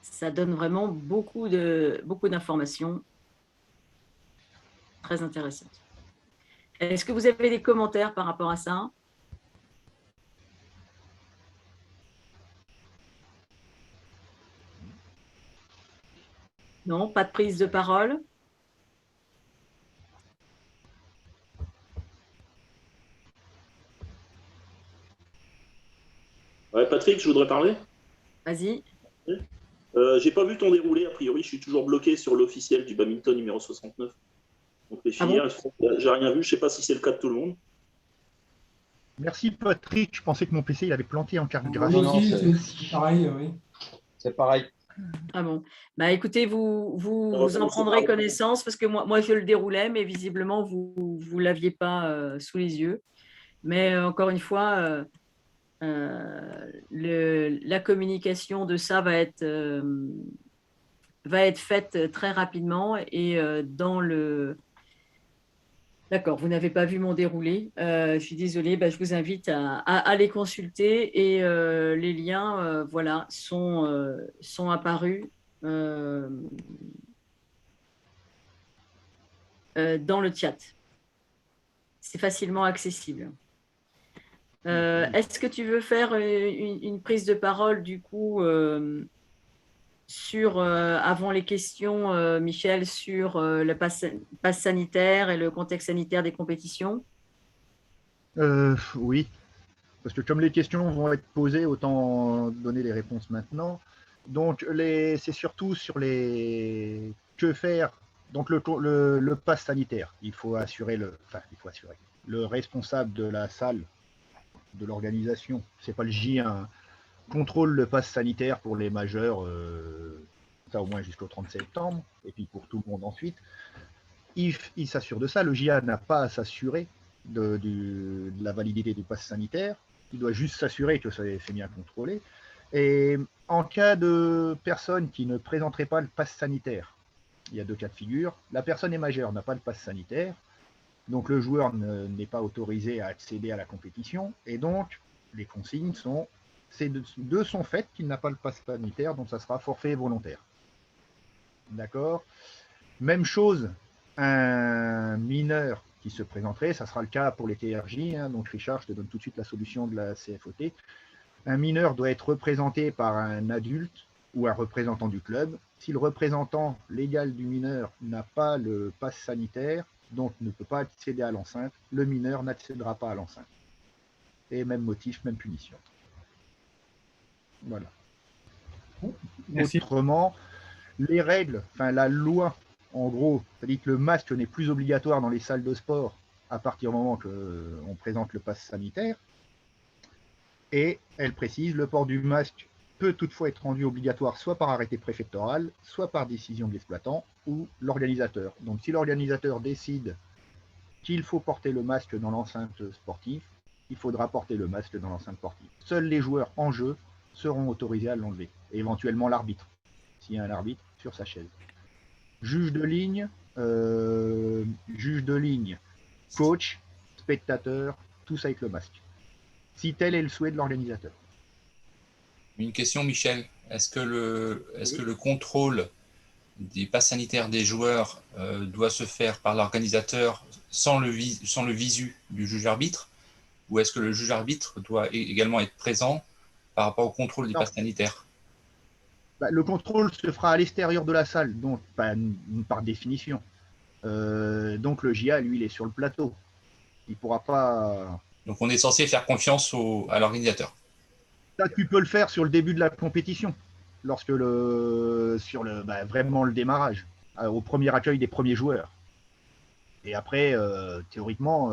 Speaker 11: Ça donne vraiment beaucoup d'informations très intéressantes. Est-ce que vous avez des commentaires par rapport à ça? Non, pas de prise de parole?
Speaker 5: Ouais, Patrick, je voudrais parler.
Speaker 11: Vas-y.
Speaker 5: J'ai pas vu ton déroulé, a priori, je suis toujours bloqué sur l'officiel du badminton numéro 69. Donc les filières, j'ai rien vu, je sais pas si c'est le cas de tout le monde.
Speaker 7: Merci Patrick, je pensais que mon PC il avait planté en carte graphique.
Speaker 10: Non,
Speaker 12: C'est pareil, oui.
Speaker 10: C'est pareil.
Speaker 11: Ah bon. Bah écoutez, vous en prendrez connaissance parce que moi je le déroulais, mais visiblement vous l'aviez pas sous les yeux. Mais encore une fois, la communication de ça va être faite très rapidement et dans le... D'accord, vous n'avez pas vu mon déroulé. Je suis désolée, je vous invite à les consulter et les liens voilà, sont apparus dans le chat. C'est facilement accessible. Est-ce que tu veux faire une prise de parole du coup sur, avant les questions, Michel, sur le pass sanitaire et le contexte sanitaire des compétitions?
Speaker 7: Oui, parce que comme les questions vont être posées, autant donner les réponses maintenant. Donc, c'est surtout sur les que faire. Donc, le pass sanitaire, il faut assurer le responsable de la salle, de l'organisation, c'est pas le J1, contrôle le pass sanitaire pour les majeurs, ça au moins jusqu'au 30 septembre, et puis pour tout le monde ensuite. Il s'assure de ça. Le JA n'a pas à s'assurer de la validité du pass sanitaire. Il doit juste s'assurer que c'est bien contrôlé. Et en cas de personne qui ne présenterait pas le pass sanitaire, il y a 2 cas de figure. La personne est majeure, n'a pas le pass sanitaire, donc le joueur n'est pas autorisé à accéder à la compétition. Et donc, les consignes sont... C'est de son fait qu'il n'a pas le pass sanitaire, donc ça sera forfait volontaire. D'accord. Même chose, un mineur qui se présenterait, ça sera le cas pour les TRJ, hein, donc Richard, je te donne tout de suite la solution de la CFOT. Un mineur doit être représenté par un adulte ou un représentant du club. Si le représentant légal du mineur n'a pas le pass sanitaire, donc ne peut pas accéder à l'enceinte, le mineur n'accédera pas à l'enceinte. Et même motif, même punition. Voilà.
Speaker 4: Merci.
Speaker 7: Autrement, les règles, enfin la loi, en gros, c'est-à-dire que le masque n'est plus obligatoire dans les salles de sport à partir du moment qu'on présente le pass sanitaire. Et elle précise, le port du masque peut toutefois être rendu obligatoire soit par arrêté préfectoral, soit par décision de l'exploitant ou l'organisateur. Donc si l'organisateur décide qu'il faut porter le masque dans l'enceinte sportive, il faudra porter le masque dans l'enceinte sportive. Seuls les joueurs en jeu seront autorisés à l'enlever, et éventuellement l'arbitre, s'il y a un arbitre sur sa chaise. Juge de ligne, coach, spectateur, tous avec le masque. Si tel est le souhait de l'organisateur.
Speaker 12: Une question, Michel. Est-ce que le contrôle des passes sanitaires des joueurs doit se faire par l'organisateur sans le visu du juge-arbitre, ou est-ce que le juge-arbitre doit également être présent par rapport au contrôle des passes sanitaires?
Speaker 7: Le contrôle se fera à l'extérieur de la salle, donc par définition. Donc le JA, lui, il est sur le plateau. Il ne pourra pas...
Speaker 12: Donc on est censé faire confiance à l'organisateur.
Speaker 7: Ça, tu peux le faire sur le début de la compétition, lorsque vraiment le démarrage, au premier accueil des premiers joueurs. Et après, théoriquement,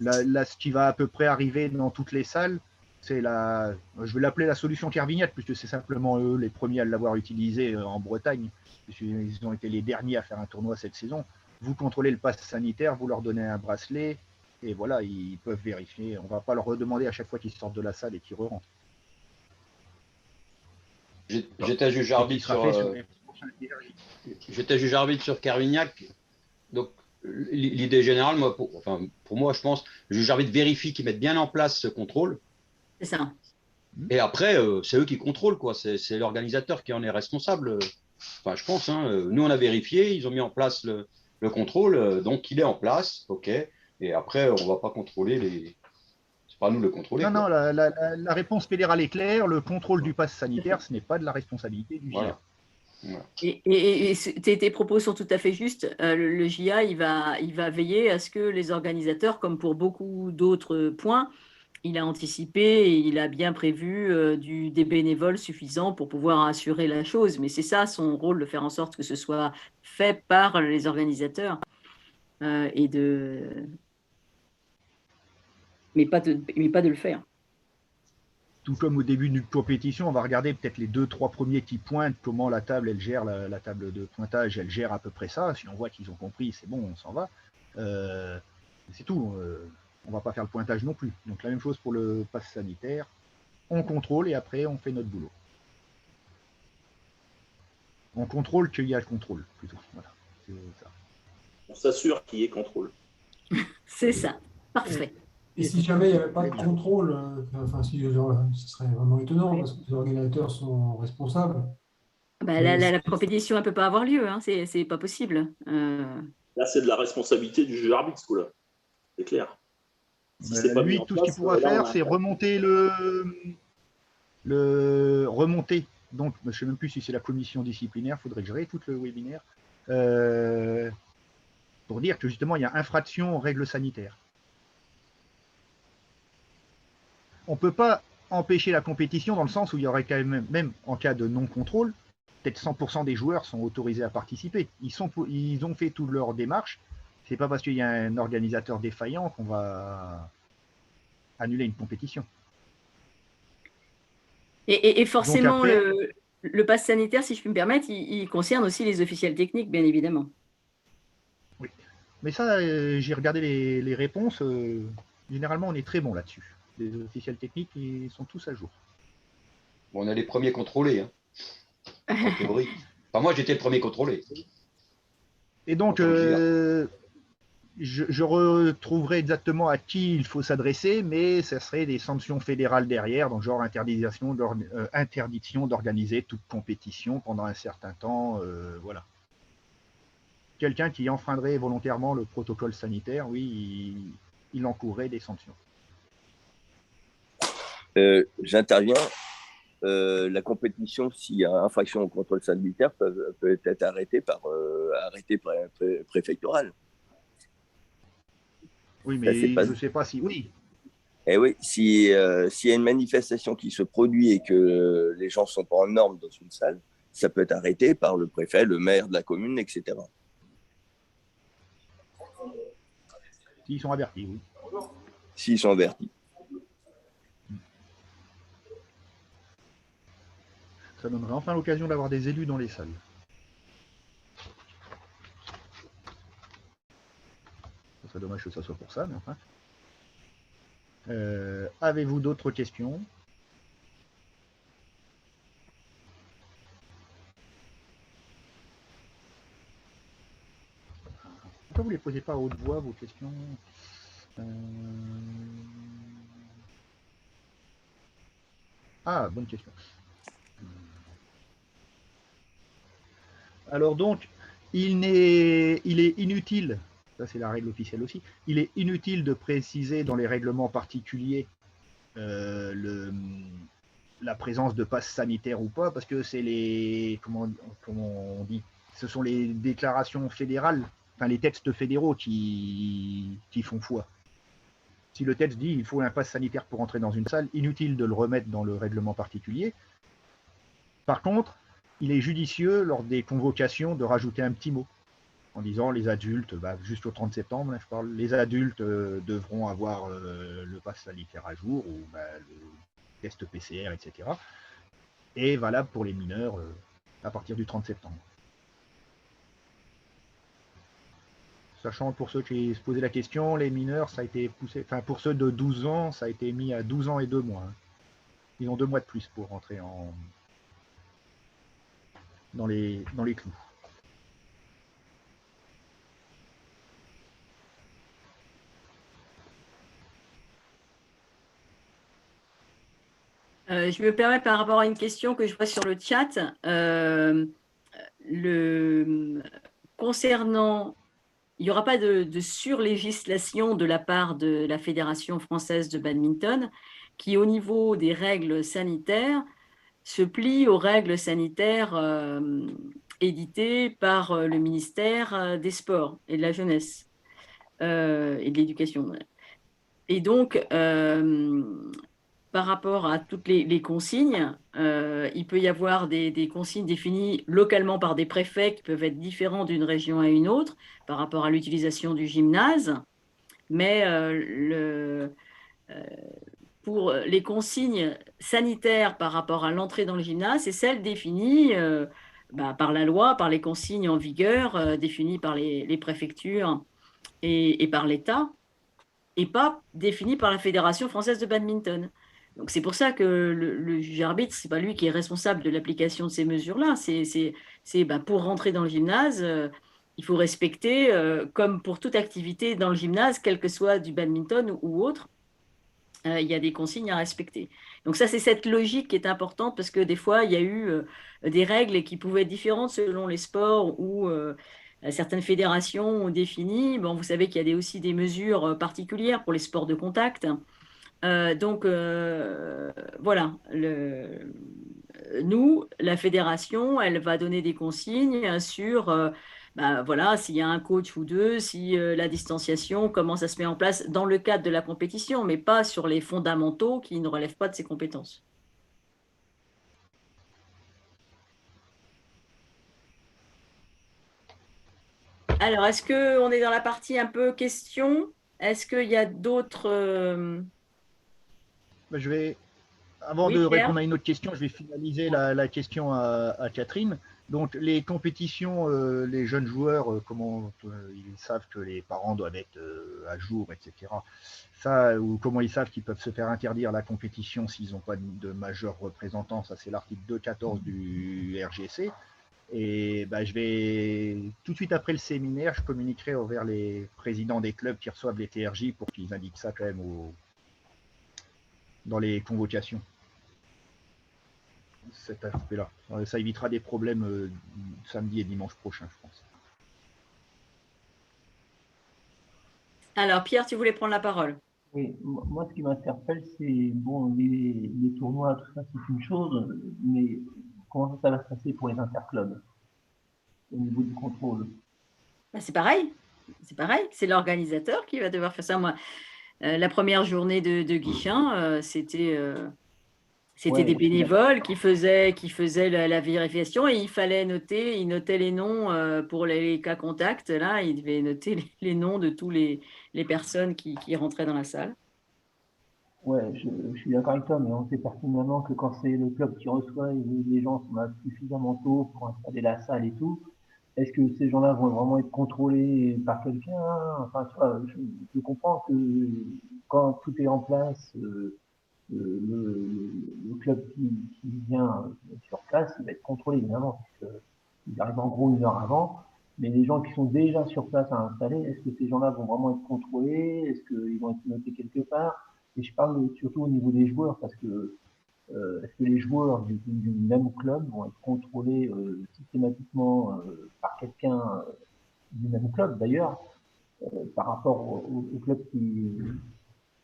Speaker 7: là, ce qui va à peu près arriver dans toutes les salles, c'est je vais l'appeler la solution Kervignette, puisque c'est simplement eux les premiers à l'avoir utilisé en Bretagne, puisqu'ils ont été les derniers à faire un tournoi cette saison. Vous contrôlez le pass sanitaire, vous leur donnez un bracelet, et voilà, ils peuvent vérifier. On ne va pas leur redemander à chaque fois qu'ils sortent de la salle et qu'ils re-rentrent.
Speaker 10: J'étais juge arbitre sur Kervignac. Donc, l'idée générale, pour moi, je pense, le juge arbitre vérifie qu'ils mettent bien en place ce contrôle.
Speaker 11: C'est ça.
Speaker 10: Et après, c'est eux qui contrôlent, quoi. C'est l'organisateur qui en est responsable. Enfin, je pense. Nous, on a vérifié, ils ont mis en place le contrôle, donc il est en place, ok. Et après, on ne va pas contrôler les. C'est pas à nous de le contrôler.
Speaker 7: Non, la réponse fédérale est claire. Le contrôle du pass sanitaire, ce n'est pas de la responsabilité du JA.
Speaker 11: Voilà. Et tes propos sont tout à fait justes. Le JA, il va veiller à ce que les organisateurs, comme pour beaucoup d'autres points, il a anticipé et il a bien prévu des bénévoles suffisants pour pouvoir assurer la chose. Mais c'est ça son rôle, de faire en sorte que ce soit fait par les organisateurs mais pas de le faire.
Speaker 7: Tout comme au début d'une compétition, on va regarder peut-être les 2-3 premiers qui pointent, comment la table, elle gère la table de pointage, elle gère à peu près ça. Si on voit qu'ils ont compris, c'est bon, on s'en va. C'est tout. On ne va pas faire le pointage non plus. Donc la même chose pour le pass sanitaire. On contrôle et après, on fait notre boulot. On contrôle qu'il y a le contrôle, plutôt. Voilà. C'est ça.
Speaker 5: On s'assure qu'il y ait contrôle.
Speaker 11: C'est ça. Parfait.
Speaker 13: Et si jamais il n'y avait pas de contrôle, ce serait vraiment étonnant parce que les organisateurs sont responsables.
Speaker 11: La compétition ne peut pas avoir lieu, c'est pas possible.
Speaker 5: Là, c'est de la responsabilité du juge arbitre, ce coup-là. C'est clair.
Speaker 7: Si lui, tout ce qu'il pourra faire, c'est remonter remonter. Donc, je ne sais même plus si c'est la commission disciplinaire, il faudrait que je réécoute le webinaire, pour dire que justement, il y a infraction aux règles sanitaires. On ne peut pas empêcher la compétition dans le sens où il y aurait quand même en cas de non-contrôle, peut-être 100% des joueurs sont autorisés à participer. Ils ont fait toutes leurs démarches. Ce n'est pas parce qu'il y a un organisateur défaillant qu'on va annuler une compétition.
Speaker 11: Et forcément, après, le pass sanitaire, si je puis me permettre, il concerne aussi les officiels techniques, bien évidemment.
Speaker 7: Oui, mais ça, j'ai regardé les réponses. Généralement, on est très bon là-dessus. Les officiels techniques, ils sont tous à jour.
Speaker 10: Bon, on est les premiers contrôlés. En théorie. Enfin, moi, j'étais le premier contrôlé.
Speaker 7: Et donc, je retrouverai exactement à qui il faut s'adresser, mais ça serait des sanctions fédérales derrière, donc genre interdiction d'organiser toute compétition pendant un certain temps. Voilà. Quelqu'un qui enfreindrait volontairement le protocole sanitaire, oui, il encourrait des sanctions.
Speaker 2: J'interviens. La compétition, s'il y a infraction au contrôle sanitaire, peut être arrêtée par arrêté préfectoral.
Speaker 7: Oui, mais je ne sais pas si... Oui.
Speaker 2: Et oui, s'il y a une manifestation qui se produit et que les gens ne sont pas en norme dans une salle, ça peut être arrêté par le préfet, le maire de la commune, etc.
Speaker 7: S'ils sont avertis, oui.
Speaker 2: S'ils sont avertis.
Speaker 7: Ça donnerait enfin l'occasion d'avoir des élus dans les salles. Ce serait dommage que ça soit pour ça, mais enfin. Avez-vous d'autres questions? Pourquoi vous ne les posez pas à haute voix, vos questions? Ah, bonne question. Alors donc, il est inutile, ça c'est la règle officielle aussi, il est inutile de préciser dans les règlements particuliers la présence de passe sanitaire ou pas, parce que c'est les, comment on dit, ce sont les déclarations fédérales, enfin les textes fédéraux qui font foi. Si le texte dit il faut un passe sanitaire pour entrer dans une salle, inutile de le remettre dans le règlement particulier. Par contre, il est judicieux lors des convocations de rajouter un petit mot en disant les adultes, juste au 30 septembre, là, je parle, les adultes devront avoir le passe sanitaire à jour ou le test PCR, etc. Et valable pour les mineurs à partir du 30 septembre. Sachant pour ceux qui se posaient la question, les mineurs, ça a été poussé, enfin pour ceux de 12 ans, ça a été mis à 12 ans et 2 mois. Hein. Ils ont 2 mois de plus pour rentrer dans les clous.
Speaker 11: Je me permets par rapport à une question que je vois sur le chat. Concernant, il n'y aura pas de surlégislation de la part de la Fédération française de badminton qui, au niveau des règles sanitaires, se plie aux règles sanitaires éditées par le ministère des Sports et de la Jeunesse et de l'Éducation. Et donc, par rapport à toutes les consignes, il peut y avoir des consignes définies localement par des préfets qui peuvent être différents d'une région à une autre par rapport à l'utilisation du gymnase. Mais pour les consignes sanitaires par rapport à l'entrée dans le gymnase, c'est celle définie par la loi, par les consignes en vigueur, définies par les préfectures et par l'État, et pas définies par la Fédération française de badminton. Donc c'est pour ça que le juge arbitre, c'est pas lui qui est responsable de l'application de ces mesures-là. C'est pour rentrer dans le gymnase, il faut respecter, comme pour toute activité dans le gymnase, quel que soit du badminton ou autre, il y a des consignes à respecter. Donc ça, c'est cette logique qui est importante parce que des fois, il y a eu des règles qui pouvaient être différentes selon les sports ou certaines fédérations ont défini. Bon, vous savez qu'il y a aussi des mesures particulières pour les sports de contact. Donc, voilà, nous, la fédération, elle va donner des consignes sur, voilà, s'il y a un coach ou deux, si la distanciation, comment ça se met en place dans le cadre de la compétition, mais pas sur les fondamentaux qui ne relèvent pas de ses compétences. Alors, est-ce qu'on est dans la partie un peu questions? Est-ce qu'il y a d'autres...
Speaker 7: Je vais, avant de répondre à une autre question, je vais finaliser la question à Catherine. Donc, les compétitions, les jeunes joueurs, comment ils savent que les parents doivent être à jour, etc. Ça, ou comment ils savent qu'ils peuvent se faire interdire la compétition s'ils n'ont pas de majeur représentant, ça c'est l'article 2.14 du RGC. Et je vais, tout de suite après le séminaire, je communiquerai vers les présidents des clubs qui reçoivent les TRJ pour qu'ils indiquent ça quand même dans les convocations. Cet aspect-là. Ça évitera des problèmes samedi et dimanche prochain, je pense.
Speaker 11: Alors, Pierre, tu voulais prendre la parole?
Speaker 8: Oui, moi, ce qui m'interpelle, c'est, bon, les tournois, tout ça, c'est une chose, mais comment ça va se passer pour les interclubs au niveau du contrôle?
Speaker 11: C'est pareil. C'est pareil. C'est l'organisateur qui va devoir faire ça. Moi, la première journée de Guichin, c'était des bénévoles qui faisaient la vérification et il fallait noter, ils notaient les noms pour les cas contacts. Là, ils devaient noter les noms de tous les personnes qui rentraient dans la salle.
Speaker 8: Ouais, je suis d'accord avec toi, mais on sait pertinemment que quand c'est le club qui reçoit et les gens sont là suffisamment tôt pour installer la salle et tout, est-ce que ces gens-là vont vraiment être contrôlés par quelqu'un? Enfin, tu vois, je comprends que quand tout est en place, le club qui vient sur place, il va être contrôlé évidemment, puisqu'il arrive en gros 1 heure avant. Mais les gens qui sont déjà sur place à installer, est-ce que ces gens-là vont vraiment être contrôlés? Est-ce qu'ils vont être notés quelque part? Et je parle surtout au niveau des joueurs, parce que est-ce que les joueurs du même club vont être contrôlés systématiquement par quelqu'un du même club d'ailleurs, par rapport au club qui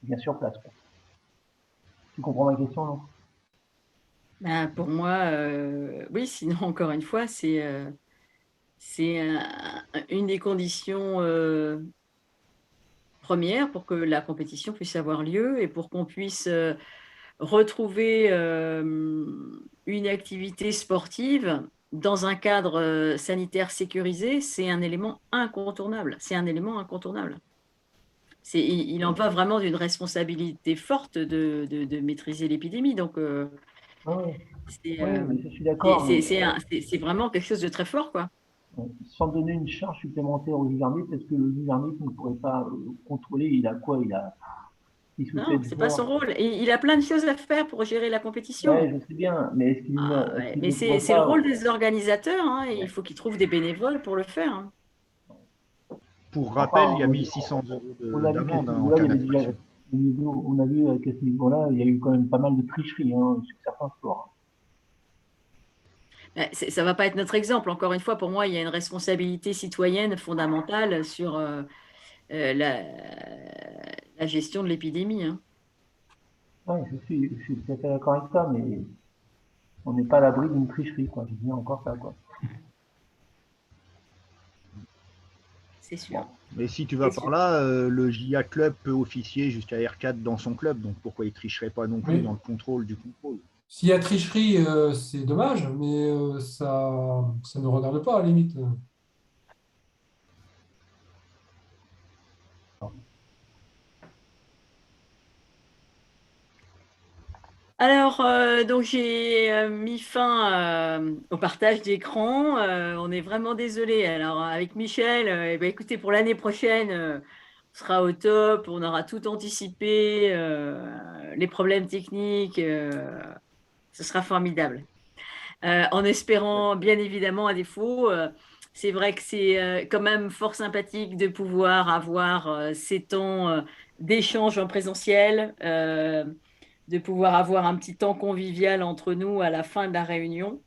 Speaker 8: vient sur place, quoi. Tu comprends ma question, non?
Speaker 11: Ben, pour moi, oui, sinon, encore une fois, c'est une des conditions premières pour que la compétition puisse avoir lieu et pour qu'on puisse retrouver une activité sportive dans un cadre sanitaire sécurisé, c'est un élément incontournable. C'est un élément incontournable. Il en va vraiment d'une responsabilité forte de maîtriser l'épidémie. Donc,
Speaker 8: Ouais,
Speaker 11: c'est
Speaker 8: mais je suis d'accord, mais
Speaker 11: c'est vraiment quelque chose de très fort, quoi.
Speaker 8: sans donner une charge supplémentaire au juge arbitre, est-ce que le juge arbitre ne pourrait pas contrôler? Il a quoi? Il a 6 ou
Speaker 11: Non,
Speaker 8: 7
Speaker 11: c'est pas son
Speaker 8: joueurs.
Speaker 11: rôle. Et il a plein de choses à faire pour gérer la compétition.
Speaker 8: Ouais, je sais bien, mais est-ce qu'il
Speaker 11: Ouais, mais
Speaker 8: ne pourrait
Speaker 11: c'est le
Speaker 8: pas,
Speaker 11: rôle des organisateurs, hein, et il faut qu'ils trouvent des bénévoles pour le faire, hein.
Speaker 7: Pour
Speaker 8: enfin,
Speaker 7: rappel, il y a 1600
Speaker 8: on
Speaker 7: €
Speaker 8: a vu qu'à
Speaker 7: d'amende
Speaker 8: ce
Speaker 7: en
Speaker 8: niveau-là, il
Speaker 7: cas
Speaker 8: y avait déjà,
Speaker 7: d'infraction.
Speaker 8: on a vu qu'à ce niveau-là, il y a eu quand même pas mal de tricheries sur certains sports.
Speaker 11: Ça ne va pas être notre exemple. Encore une fois, pour moi, il y a une responsabilité citoyenne fondamentale sur la gestion de l'épidémie, hein.
Speaker 8: Ouais, je suis tout à fait d'accord avec ça, mais on n'est pas à l'abri d'une tricherie, quoi. Je dis encore ça, quoi.
Speaker 11: C'est sûr.
Speaker 7: Mais si tu vas par là, le JA Club peut officier jusqu'à R4 dans son club, donc pourquoi il ne tricherait pas non plus
Speaker 13: Oui.
Speaker 7: dans le contrôle du contrôle?
Speaker 13: S'il y a tricherie, c'est dommage, mais ça ne regarde pas à la limite.
Speaker 11: Alors, donc j'ai mis fin au partage d'écran. On est vraiment désolé. Alors, avec Michel, eh ben, écoutez, pour l'année prochaine, on sera au top. On aura tout anticipé, les problèmes techniques. Ce sera formidable. En espérant, bien évidemment, à défaut, c'est vrai que c'est quand même fort sympathique de pouvoir avoir ces temps d'échange en présentiel, de pouvoir avoir un petit temps convivial entre nous à la fin de la réunion.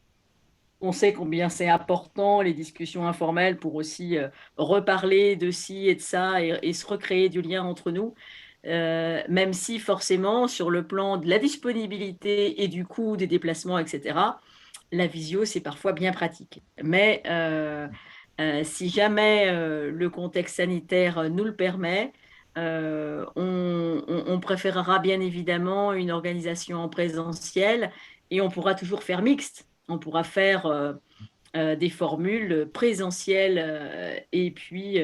Speaker 11: On sait combien c'est important, les discussions informelles, pour aussi reparler de ci et de ça et se recréer du lien entre nous. Même si forcément, sur le plan de la disponibilité et du coût des déplacements, etc., la visio, c'est parfois bien pratique. Mais si jamais le contexte sanitaire nous le permet, on préférera bien évidemment une organisation en présentiel et on pourra toujours faire mixte. On pourra faire des formules présentielles et puis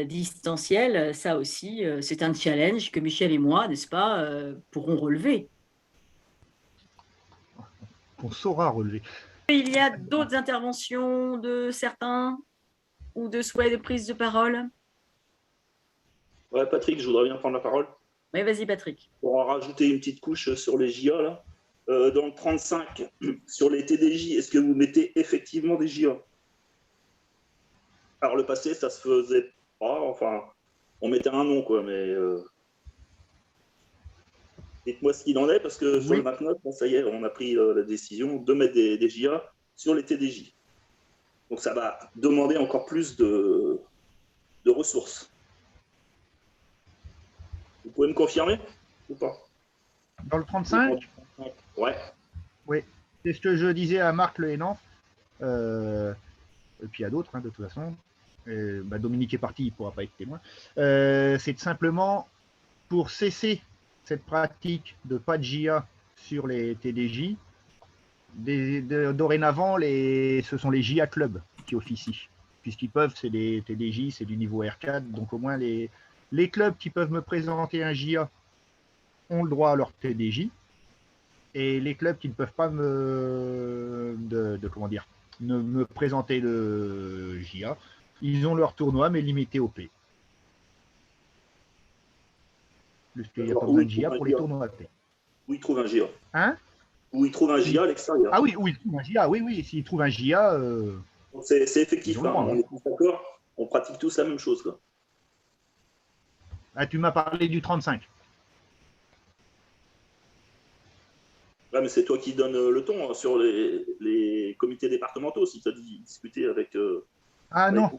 Speaker 11: distancielles. Ça aussi, c'est un challenge que Michel et moi, n'est-ce pas, pourrons relever.
Speaker 7: Qu'on saura relever.
Speaker 11: Il y a d'autres interventions de certains ou de souhaits de prise de parole?
Speaker 5: Ouais, Patrick, je voudrais bien prendre la parole.
Speaker 11: Oui, vas-y, Patrick.
Speaker 5: Pour en rajouter une petite couche sur les JA, là. Dans le 35, sur les TDJ, est-ce que vous mettez effectivement des JA? Alors, le passé, ça se faisait pas. Enfin, on mettait un nom, quoi, mais dites-moi ce qu'il en est, parce que sur le 29, ça y est, on a pris la décision de mettre des JA sur les TDJ. Donc, ça va demander encore plus de ressources. Vous pouvez me confirmer ou pas?
Speaker 7: Dans le 35?
Speaker 5: Ouais.
Speaker 7: Oui, c'est ce que je disais à Marc Le Hénan, et puis à d'autres, de toute façon. Dominique est parti, il ne pourra pas être témoin. C'est simplement pour cesser cette pratique de pas de JA sur les TDJ. Dorénavant, ce sont les JA clubs qui officient, puisqu'ils peuvent, c'est des TDJ, c'est du niveau R4, donc au moins les clubs qui peuvent me présenter un JA ont le droit à leur TDJ. Et les clubs qui ne peuvent pas me présenter le JA, ils ont leur tournoi, mais limité au P. Parce qu'il n'y a pas besoin de JA pour les tournois P.
Speaker 5: Où ils trouvent un JA?
Speaker 7: Hein?
Speaker 5: Où ils trouvent un JA à l'extérieur.
Speaker 7: Ah oui, où ils trouvent un JA, oui. S'ils trouvent un JA...
Speaker 5: C'est effectif,
Speaker 7: ils ont le
Speaker 5: hein,
Speaker 7: droit,
Speaker 5: on est tous d'accord, on pratique tous la même chose. Là.
Speaker 7: Ah, tu m'as parlé du 35.
Speaker 5: Ouais, mais c'est toi qui donnes le ton sur les comités départementaux, si tu as discuté avec...
Speaker 7: Ah non,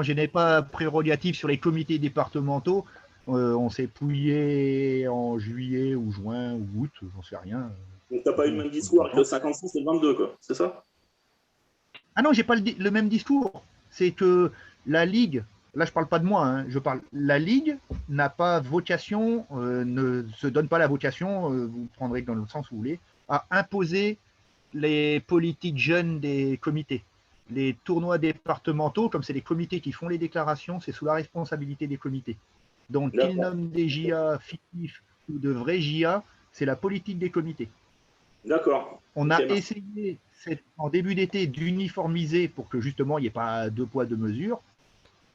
Speaker 7: je n'ai pas prérogative sur les comités départementaux. On s'est pouillé en juillet ou juin ou août, j'en sais rien.
Speaker 5: Donc tu n'as pas eu le même discours avec le 56 et le 22, quoi, c'est ça?
Speaker 7: Ah non, j'ai pas le même discours. C'est que la Ligue, là je parle pas de moi, hein, la Ligue n'a pas vocation, ne se donne pas la vocation, vous prendrez dans le sens où vous voulez, à imposer les politiques jeunes des comités. Les tournois départementaux, comme c'est les comités qui font les déclarations, c'est sous la responsabilité des comités. Donc qu'ils nomment des JA fictifs ou de vrais JA, c'est la politique des comités.
Speaker 5: D'accord.
Speaker 7: On a essayé en début d'été d'uniformiser pour que justement il n'y ait pas deux poids, deux mesures,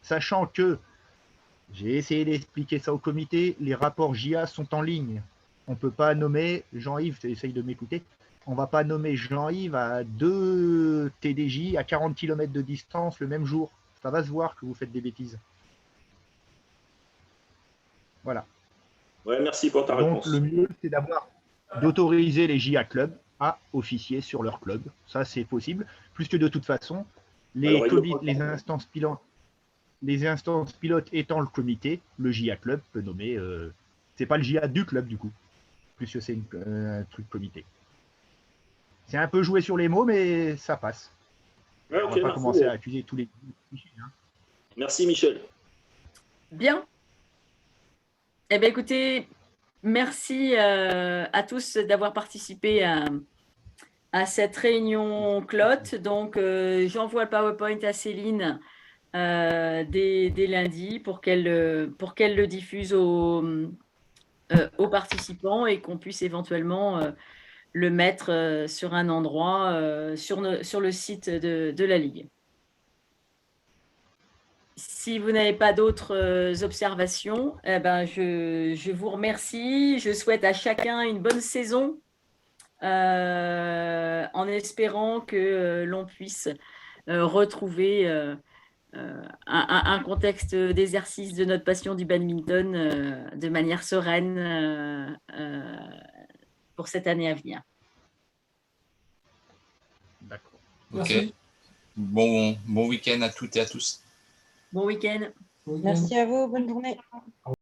Speaker 7: sachant que j'ai essayé d'expliquer ça au comité, les rapports JA sont en ligne. On ne peut pas nommer, Jean-Yves, essaye de m'écouter, on ne va pas nommer Jean-Yves à 2 TDJ à 40 km de distance le même jour. Ça va se voir que vous faites des bêtises. Voilà.
Speaker 5: Ouais, merci pour ta réponse.
Speaker 7: Donc le mieux, c'est d'autoriser les JA clubs à officier sur leur club. Ça, c'est possible. Plus que de toute façon, les instances pilotes étant le comité, le JA club peut nommer. C'est pas le JA du club du coup, plus que c'est un truc comité. C'est un peu joué sur les mots, mais ça passe.
Speaker 5: Ouais,
Speaker 7: on va pas commencer à accuser tous les.
Speaker 5: Merci Michel.
Speaker 11: Bien. Eh bien, écoutez, merci à tous d'avoir participé à cette réunion CLOT. Donc, j'envoie le PowerPoint à Céline dès lundi pour qu'elle le diffuse aux participants et qu'on puisse éventuellement le mettre sur un endroit sur le site de la Ligue. Si vous n'avez pas d'autres observations, eh ben je vous remercie. Je souhaite à chacun une bonne saison en espérant que l'on puisse retrouver un contexte d'exercice de notre passion du badminton de manière sereine pour cette année à venir.
Speaker 7: D'accord.
Speaker 12: Ok. Bon week-end à toutes et à tous.
Speaker 11: Bon week-end.
Speaker 14: Merci à vous, bonne journée.